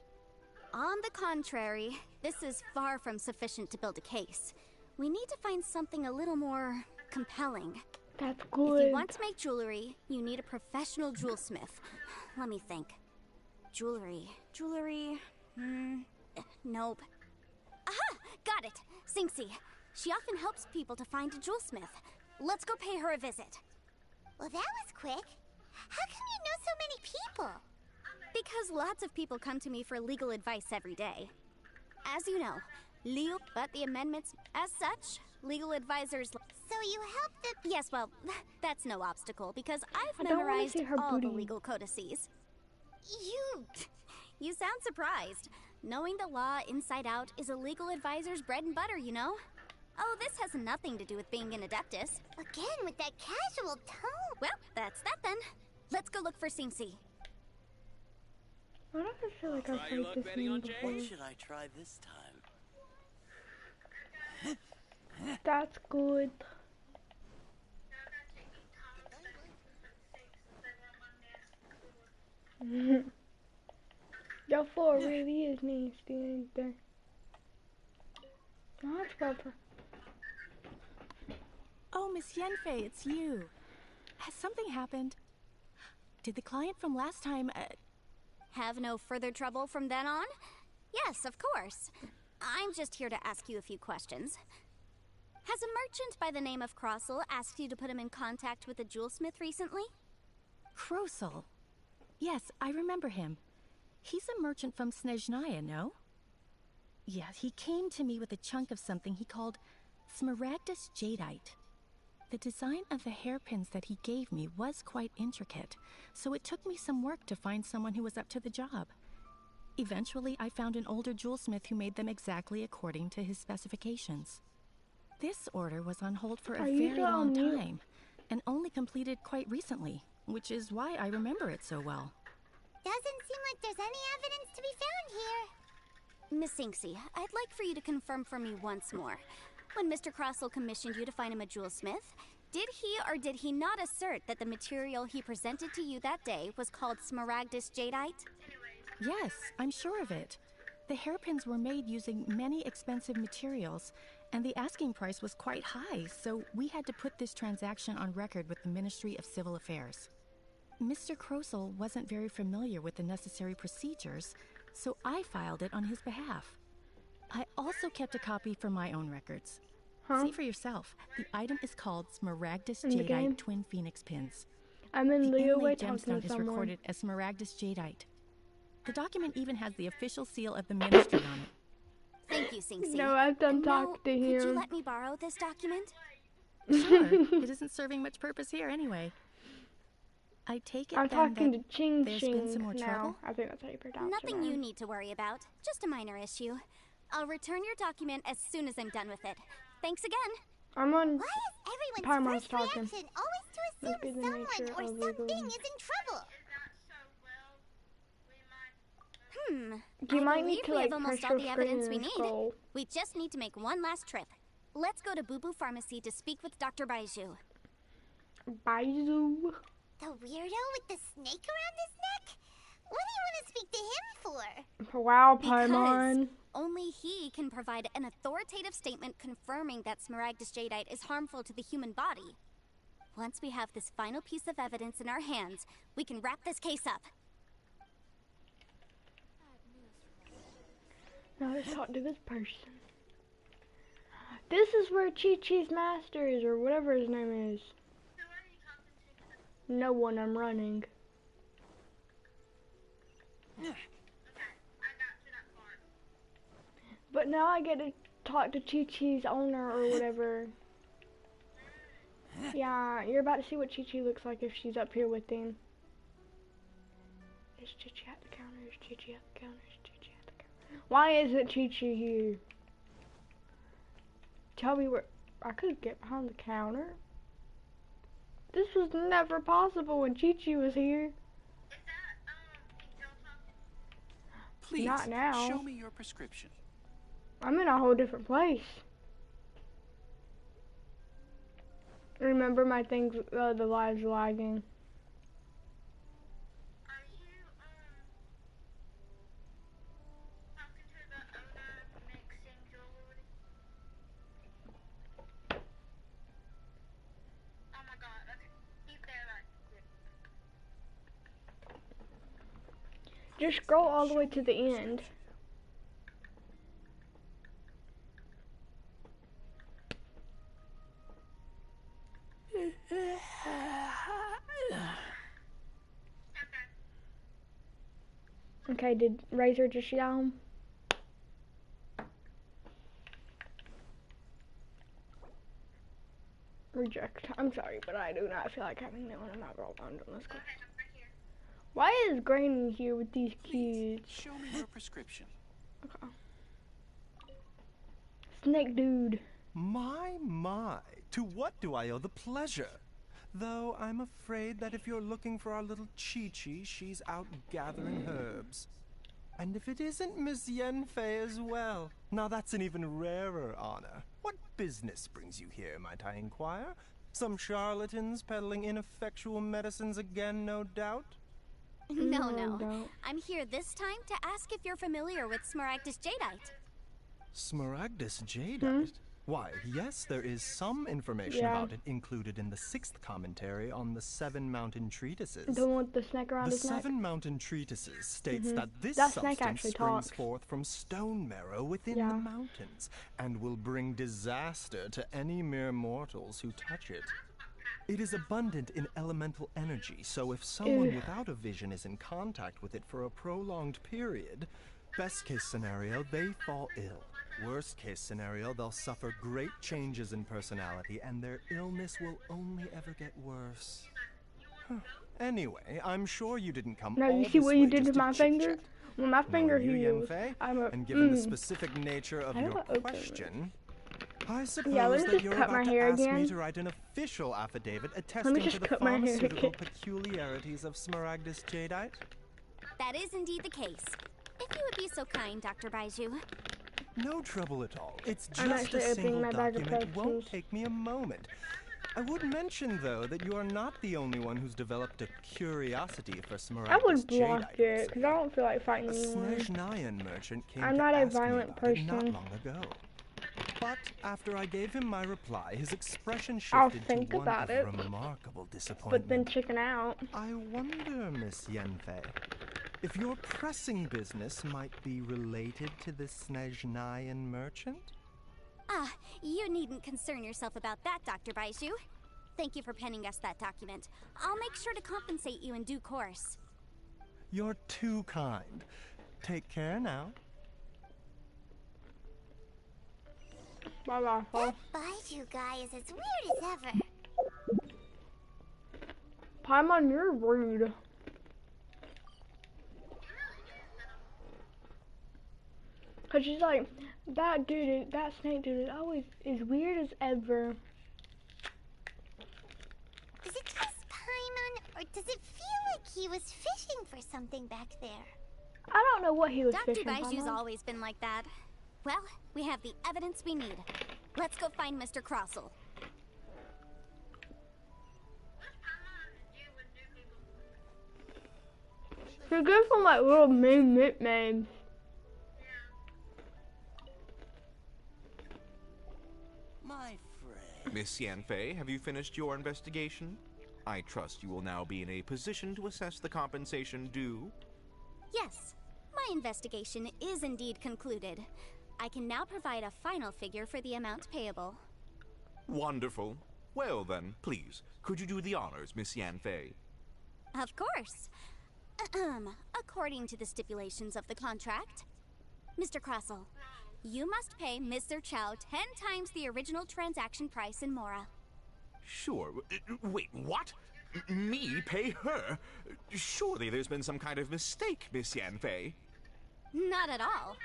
On the contrary, this is far from sufficient to build a case. We need to find something a little more compelling. That's good. If you want to make jewelry, you need a professional jewelsmith. Let me think. Jewelry. Nope. Aha! Got it! Sinxi. She often helps people to find a jewelsmith. Let's go pay her a visit. Well, that was quick. How come you know so many people? Because lots of people come to me for legal advice every day. As you know, but the amendments, as such, legal advisors... So you helped the... Yes, well, that's no obstacle, because I've memorized all the legal codices. You sound surprised. Knowing the law inside out is a legal advisor's bread and butter, you know? Oh, this has nothing to do with being an adeptus. Again, with that casual tone. Well, that's that then. Let's go look for Sinxi. Why do I feel like I've played this game before? What should I try this time? That's good. Your floor really is nasty, ain't there? No, that's proper. Oh, Miss Yenfei, it's you. Has something happened? Did the client from last time, Have no further trouble from then on? Yes, of course. I'm just here to ask you a few questions. Has a merchant by the name of Crossell asked you to put him in contact with a jewelsmith recently? Crossell? Yes, I remember him. He's a merchant from Snezhnaya, no? Yeah, he came to me with a chunk of something he called Smaragdus Jadeite. The design of the hairpins that he gave me was quite intricate, so it took me some work to find someone who was up to the job. Eventually, I found an older jewelsmith who made them exactly according to his specifications. This order was on hold for a very long time, and only completed quite recently, which is why I remember it so well. Doesn't seem like there's any evidence to be found here. Miss Sinxi, I'd like for you to confirm for me once more. When Mr. Crossell commissioned you to find him a jewelsmith, did he or did he not assert that the material he presented to you that day was called Smaragdus Jadeite? Yes, I'm sure of it. The hairpins were made using many expensive materials, and the asking price was quite high, so we had to put this transaction on record with the Ministry of Civil Affairs. Mr. Crossell wasn't very familiar with the necessary procedures, so I filed it on his behalf. I also kept a copy for my own records. See for yourself. The item is called Smaragdus Jadeite Twin Phoenix Pins. I'm in the Leeway inlaid talking gemstone to is someone. recorded as Smaragdus Jadeite. The document even has the official seal of the ministry on it. Thank you, Sinxi. No, I've done talked to him. Could you let me borrow this document? Sure. It isn't serving much purpose here anyway. I take it I'm then talking that to Ching there's been some more now. trouble? I think that's how you pronounce Nothing it. you need to worry about. Just a minor issue. I'll return your document as soon as I'm done with it. Thanks again. I'm on Why is Paimon's everyone's first talking. reaction always to Must be the assume nature someone or of legal. something is in trouble? You might I need believe to we like have almost press all your the screen evidence we and need. scroll. We just need to make one last trip. Let's go to Boo Boo Pharmacy to speak with Dr. Baiju. Baiju. The weirdo with the snake around his neck? What do you want to speak to him for? Wow, Because Paimon. only he can provide an authoritative statement confirming that Smaragdus jadeite is harmful to the human body. Once we have this final piece of evidence in our hands, we can wrap this case up. Now let's talk to this person. This is where Chi-Chi's master is, or whatever his name is. No one, I'm running. But now I get to talk to Chi-Chi's owner or whatever. Yeah, you're about to see what Chi-Chi looks like if she's up here with him. Is Chi-Chi at the counter? Is Chi-Chi at the counter? Is Chi-Chi at the counter? Why isn't Chi-Chi here? Tell me where I could get behind the counter. This was never possible when Chi-Chi was here. Please, Not now. show me your prescription. I'm in a whole different place. Remember my things, the live's lagging. Just scroll all the way to the end. Okay, did Razor just yell? Reject. I'm sorry, but I do not feel like having that one. I'm not rolled on. Let's go. Why is Granny here with these kids? Show me your prescription. Okay. Snake dude. My, to what do I owe the pleasure? Though I'm afraid that if you're looking for our little Chi-Chi, she's out gathering herbs. And if it isn't Miss Yenfei as well, now that's an even rarer honor. What business brings you here, might I inquire? Some charlatans peddling ineffectual medicines again, no doubt? No. I'm here this time to ask if you're familiar with Smaragdus jadeite. Smaragdus jadeite? Why, yes, there is some information about it included in the 6th commentary on the 7 mountain treatises. The one with the snake around his neck? The 7 mountain treatises states that this substance springs forth from stone marrow within the mountains and will bring disaster to any mere mortals who touch it. It is abundant in elemental energy, so if someone without a vision is in contact with it for a prolonged period, best case scenario, they fall ill. Worst case scenario, they'll suffer great changes in personality and their illness will only ever get worse. Anyway, I'm sure you didn't come all you see this what you way did just with my finger? When my finger heals, and given the specific nature of your question, I suppose that you're about to ask me to write an official affidavit attesting to the pharmaceutical peculiarities of Smaragdus jadeite. That is indeed the case. If you would be so kind, Dr. Baiju. No trouble at all. It's just a single document. It won't take me a moment. I would mention, though, that you are not the only one who's developed a curiosity for Smaragdus jadeite. I would block it, because I don't feel like fighting anyone. A Snezhnayan merchant came I'm to not a ask violent me about person. it not long ago. But after I gave him my reply, his expression shifted to one of remarkable disappointment. But then chicken out. I wonder, Miss Yenfei, if your pressing business might be related to this Snezhnayan merchant? Ah, you needn't concern yourself about that, Dr. Baiju. Thank you for penning us that document. I'll make sure to compensate you in due course. You're too kind. Take care now. Bye-bye. That Baiju guy is as weird as ever. Paimon, you're rude. Cause she's like, that dude, that snake dude is always as weird as ever. Is it just Paimon, or does it feel like he was fishing for something back there? I don't know what he was Dr. fishing for. Baiju's always been like that. Well, we have the evidence we need. Let's go find Mr. Crossell. You're good for like little mean nicknames. My friend. Miss Yanfei, have you finished your investigation? I trust you will now be in a position to assess the compensation due. Yes, my investigation is indeed concluded. I can now provide a final figure for the amount payable. Wonderful. Well then, please, could you do the honors, Miss Yanfei? Of course. According to the stipulations of the contract, Mr. Crossell, you must pay Mr. Chow 10 times the original transaction price in Mora. Sure. Wait, what? Me pay her? Surely there's been some kind of mistake, Miss Yanfei. Not at all.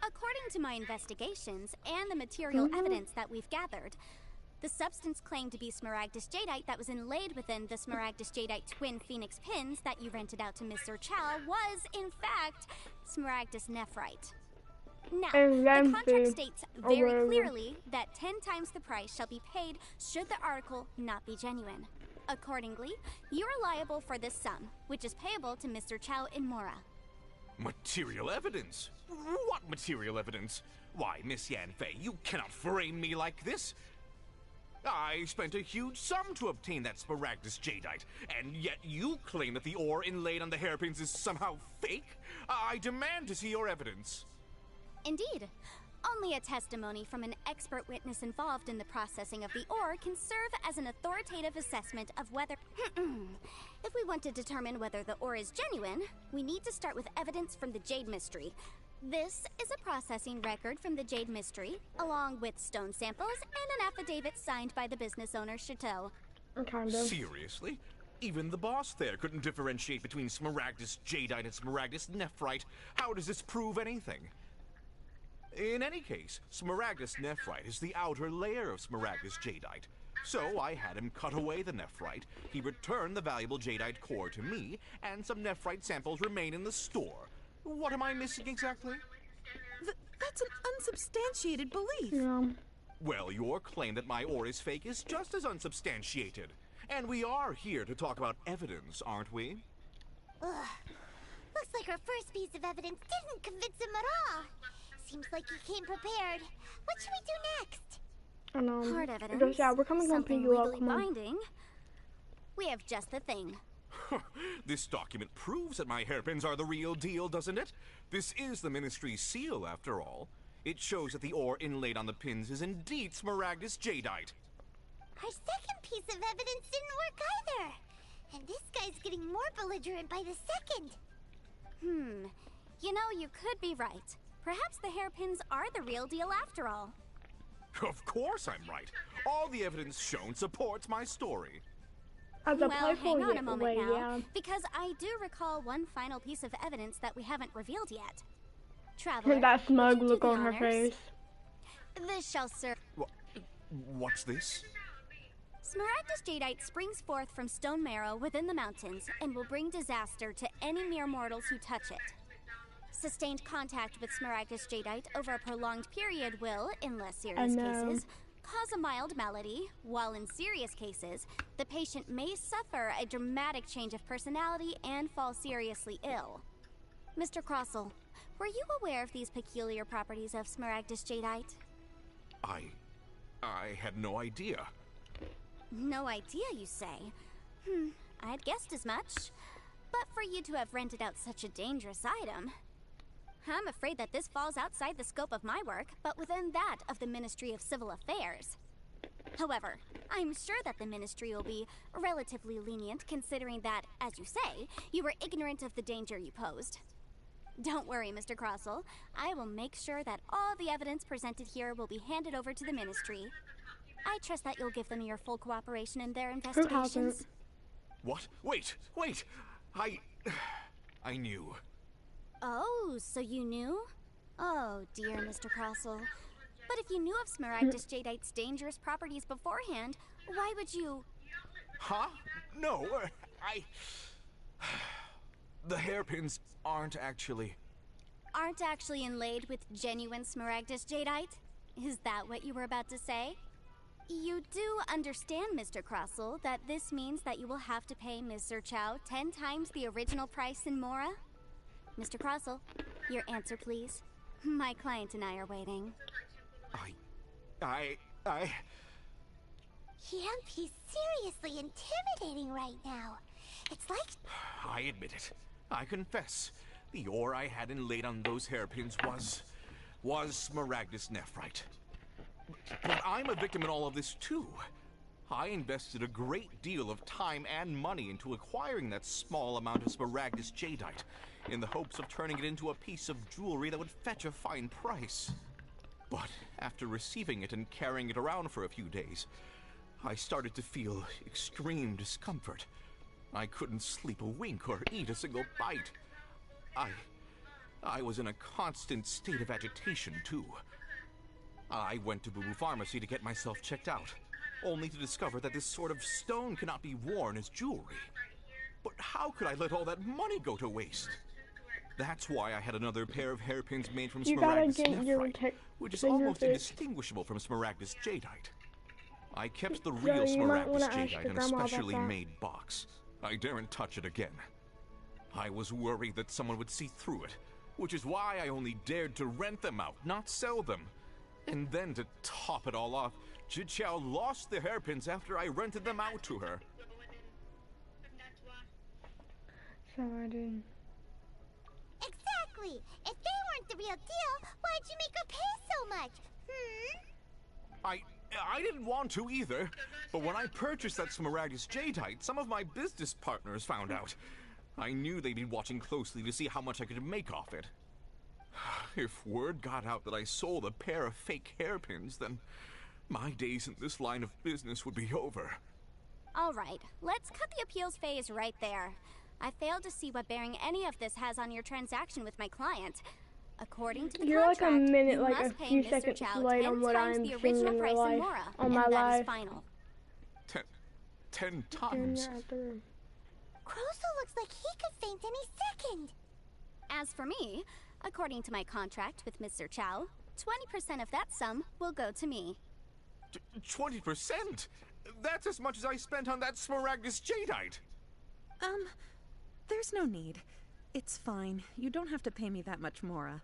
According to my investigations and the material evidence that we've gathered, the substance claimed to be Smaragdus Jadeite that was inlaid within the Smaragdus Jadeite twin phoenix pins that you rented out to Mr. Chow was, in fact, Smaragdus Nephrite. Now, the contract states very clearly that 10 times the price shall be paid should the article not be genuine. Accordingly, you are liable for this sum, which is payable to Mr. Chow in Mora. Material evidence? What material evidence? Why, Miss Yanfei, you cannot frame me like this. I spent a huge sum to obtain that Smaragdus Jadeite, and yet you claim that the ore inlaid on the hairpins is somehow fake? I demand to see your evidence. Indeed. Only a testimony from an expert witness involved in the processing of the ore can serve as an authoritative assessment of whether... If we want to determine whether the ore is genuine, we need to start with evidence from the Jade Mystery. This is a processing record from the Jade Mystery, along with stone samples and an affidavit signed by the business owner, Chateau. Kind of. Seriously? Even the boss there couldn't differentiate between Smaragdus Jadeite and Smaragdus Nephrite. How does this prove anything? In any case, Smaragdus Nephrite is the outer layer of Smaragdus Jadeite. So I had him cut away the Nephrite, he returned the valuable Jadeite core to me, and some Nephrite samples remain in the store. What am I missing exactly? That's an unsubstantiated belief. Yeah. Well, your claim that my ore is fake is just as unsubstantiated. And we are here to talk about evidence, aren't we? Ugh. Looks like our first piece of evidence didn't convince him at all. Seems like he came prepared. What should we do next? Hard evidence. Yeah, we're coming home to you all. Come on. Binding. We have just the thing. This document proves that my hairpins are the real deal, doesn't it? This is the Ministry's seal, after all. It shows that the ore inlaid on the pins is indeed Smaragdus Jadeite. Our second piece of evidence didn't work either. And this guy's getting more belligerent by the second. You know, you could be right. Perhaps the hairpins are the real deal after all. Of course I'm right. All the evidence shown supports my story. Well, hang on a moment now, because I do recall one final piece of evidence that we haven't revealed yet. Traveler, that smug look on her honors? face. This shall serve. What's this? Smaragdus Jadeite springs forth from stone marrow within the mountains and will bring disaster to any mere mortals who touch it. Sustained contact with Smaragdus Jadeite over a prolonged period will, in less serious cases, cause a mild malady, while in serious cases, the patient may suffer a dramatic change of personality and fall seriously ill. Mr. Crossell, were you aware of these peculiar properties of Smaragdus Jadeite? I had no idea. No idea, you say? I'd guessed as much. But for you to have rented out such a dangerous item... I'm afraid that this falls outside the scope of my work, but within that of the Ministry of Civil Affairs. However, I'm sure that the Ministry will be relatively lenient considering that, as you say, you were ignorant of the danger you posed. Don't worry, Mr. Crossell. I will make sure that all the evidence presented here will be handed over to the Ministry. I trust that you'll give them your full cooperation in their investigations. What? Wait! I knew. Oh, so you knew? Oh, dear Mr. Crossell. But if you knew of Smaragdus Jadeite's dangerous properties beforehand, why would you... Huh? No, The hairpins aren't actually inlaid with genuine Smaragdus Jadeite? Is that what you were about to say? You do understand, Mr. Crossell, that this means that you will have to pay Mr. Chow 10 times the original price in Mora? Mr. Crossell, your answer, please. My client and I are waiting. He's seriously intimidating right now. It's like... I admit it. I confess. The ore I had inlaid on those hairpins was Smaragdus nephrite. But I'm a victim in all of this too. I invested a great deal of time and money into acquiring that small amount of Smaragdus jadeite, in the hopes of turning it into a piece of jewelry that would fetch a fine price. But after receiving it and carrying it around for a few days, I started to feel extreme discomfort. I couldn't sleep a wink or eat a single bite. I was in a constant state of agitation, too. I went to Boo Boo Pharmacy to get myself checked out, only to discover that this sort of stone cannot be worn as jewelry. But how could I let all that money go to waste? That's why I had another pair of hairpins made from Smaragdus nephrite, which is almost indistinguishable from Smaragdus jadeite. I kept the real Smaragdus jadeite in a specially made box. I daren't touch it again. I was worried that someone would see through it, which is why I only dared to rent them out, not sell them. And then to top it all off, Jiqiao lost the hairpins after I rented them out to her. Exactly! If they weren't the real deal, why'd you make her pay so much? I didn't want to either, but when I purchased that Smaragdus jadeite, some of my business partners found out. I knew they'd be watching closely to see how much I could make off it. If word got out that I sold a pair of fake hairpins, then my days in this line of business would be over. All right, let's cut the appeals phase right there. I failed to see what bearing any of this has on your transaction with my client. According to the contract, like a minute, you like must a pay few Mr. seconds Chow late 10 on what times I'm the seeing original in price real in life, Mora, on my and that life. is final. 10 times? Crosel looks like he could faint any second. As for me, according to my contract with Mr. Chow, 20% of that sum will go to me. 20%? That's as much as I spent on that Smaragdus jadeite. There's no need. It's fine. You don't have to pay me that much, Mora.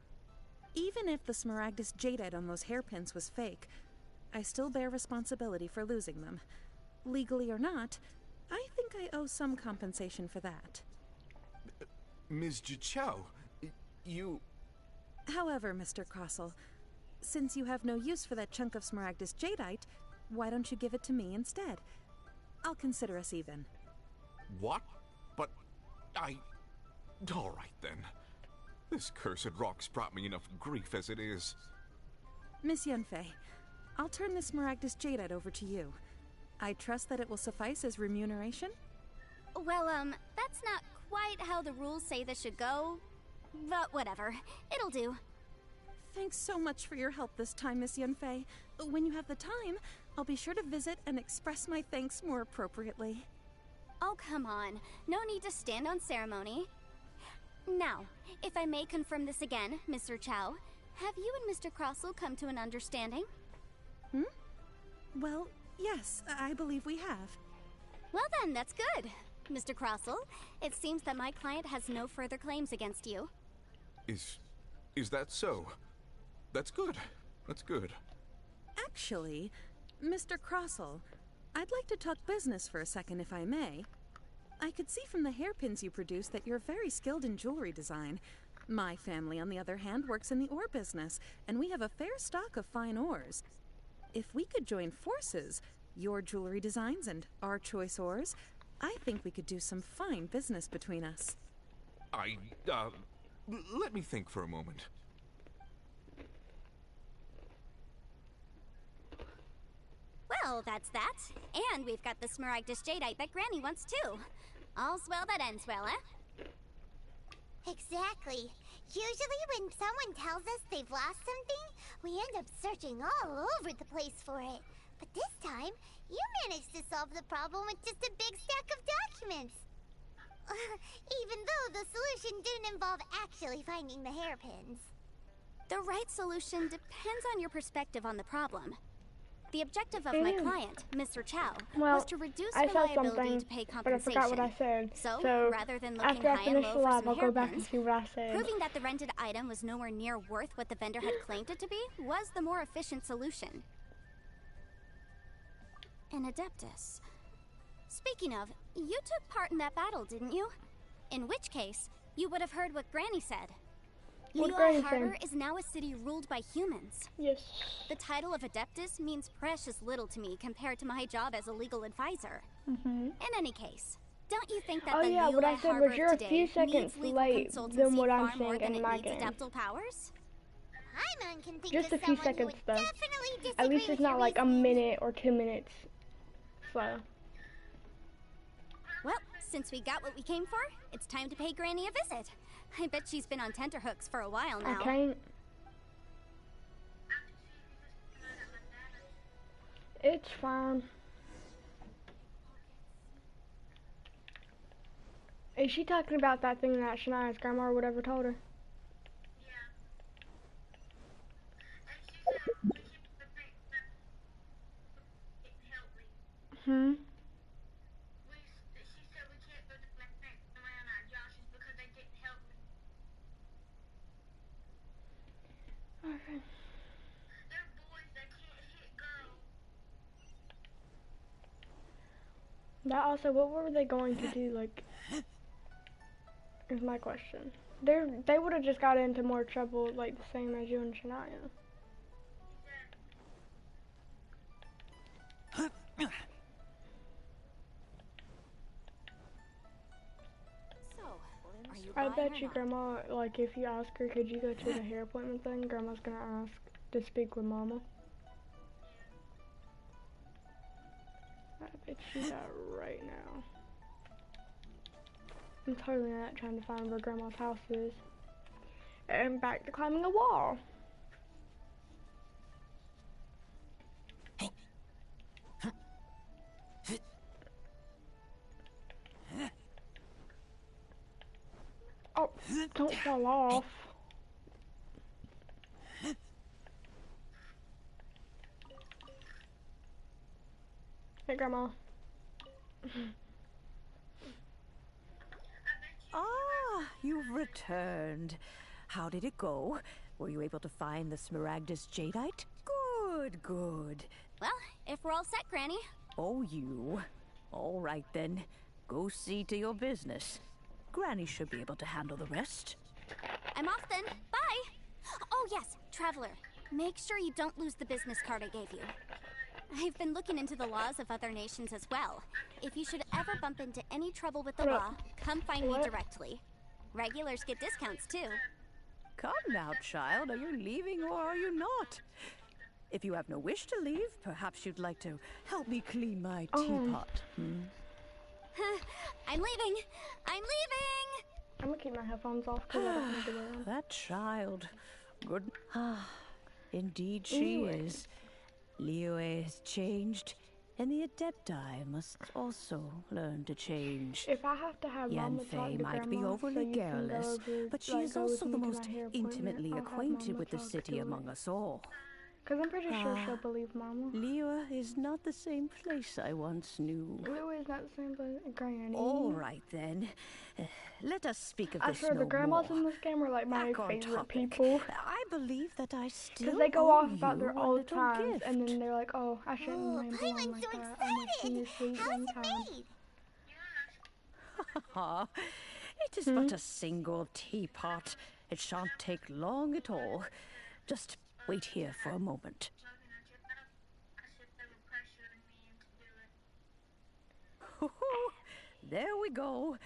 Even if the Smaragdus jadeite on those hairpins was fake, I still bear responsibility for losing them. Legally or not, I think I owe some compensation for that. Ms. Jiqiao, you... However, Mr. Crossell, since you have no use for that chunk of Smaragdus jadeite, why don't you give it to me instead? I'll consider us even. What? But all right, then. This cursed rock's brought me enough grief as it is. Miss Yunfei, I'll turn this Smaragdus jadeite over to you. I trust that it will suffice as remuneration? Well, that's not quite how the rules say this should go. But whatever. It'll do. Thanks so much for your help this time, Miss Yunfei. When you have the time, I'll be sure to visit and express my thanks more appropriately. Oh, come on. No need to stand on ceremony. Now, if I may confirm this again, Mr. Chow, have you and Mr. Crossell come to an understanding? Well, yes, I believe we have. Well then, that's good. Mr. Crossell, it seems that my client has no further claims against you. Is that so? That's good. That's good. Actually, Mr. Crossell, I'd like to talk business for a second, if I may. I could see from the hairpins you produce that you're very skilled in jewelry design. My family, on the other hand, works in the ore business, and we have a fair stock of fine ores. If we could join forces, your jewelry designs and our choice ores, I think we could do some fine business between us. Let me think for a moment. Well, that's that. And we've got the Smaragdus jadeite that Granny wants too. All's well that ends well, eh? Exactly. Usually when someone tells us they've lost something, we end up searching all over the place for it. But this time, you managed to solve the problem with just a big stack of documents. Even though the solution didn't involve actually finding the hairpins. The right solution depends on your perspective on the problem. The objective of my client, Mr. Chow, well, was to reduce I said reliability something, to pay but I compensation. forgot what I said. So rather than looking after I high and finish low the for live, some I'll go back and hairpins, see what I said. proving that the rented item was nowhere near worth what the vendor had claimed it to be was the more efficient solution. An Adeptus. Speaking of, you took part in that battle, didn't you? In which case, you would have heard what Granny said. Liyue Harbor is now a city ruled by humans. Yes. The title of Adeptus means precious little to me compared to my job as a legal advisor. In any case, don't you think that the what I Liyue said Harbor was you're of a today few seconds needs legal late consultancy than what I'm far more saying than in it my needs game. adeptal powers? Paimon can think Just of a few someone who seconds would though. definitely disagree At least with it's not your like a minute or 2 minutes slow. Well, since we got what we came for, it's time to pay Granny a visit. I bet she's been on tenterhooks for a while now. I can't. It's fine. Is she talking about that thing that Shania's grandma or whatever told her? Hmm? Okay. That also, what were they going to do, like, is my question. They would have just got into more trouble, like, the same as you and Shania. I bet you Grandma, like, if you ask her, could you go to the hair appointment thing, Grandma's gonna ask to speak with Mama. I bet you that right now. I'm totally not trying to find where Grandma's house is. And back to climbing a wall. Oh, don't fall off. Hey, Grandma. Ah, you've returned. How did it go? Were you able to find the Smaragdus Jadeite? Good, good. Well, if we're all set, Granny. Oh, you. All right, then. Go see to your business. Granny should be able to handle the rest. I'm off then. Bye! Oh, yes, Traveler. Make sure you don't lose the business card I gave you. I've been looking into the laws of other nations as well. If you should ever bump into any trouble with the law, come find me directly. Regulars get discounts, too. Come now, child. Are you leaving or are you not? If you have no wish to leave, perhaps you'd like to help me clean my teapot. I'm leaving! I'm leaving! I'm gonna keep my headphones off because I don't need to wear them. That child. Good. Ah, indeed she is. Liyue has changed, and the Adepti must also learn to change. If I have to have Mama talk to Yanfei might be Grandma overly so garrulous, but she is also the most intimately I'll have acquainted Mama with the talk city to her. among us all. Because I'm pretty sure she'll believe Mama. Liyue is not the same place I once knew. Liyue is not the same place as Granny. All right, then. Let us speak of I this swear, no the grandmas more. in this game are like my Back on favorite topic. people. I believe that I still Because they go owe off about their you a old little times, gift. and then they're like, oh, I shouldn't ramble on Paimon's like so that. I'm like, excited. you sweet How is one it time. made? It is but a single teapot. It shan't take long at all. Just wait here for a moment. There we go.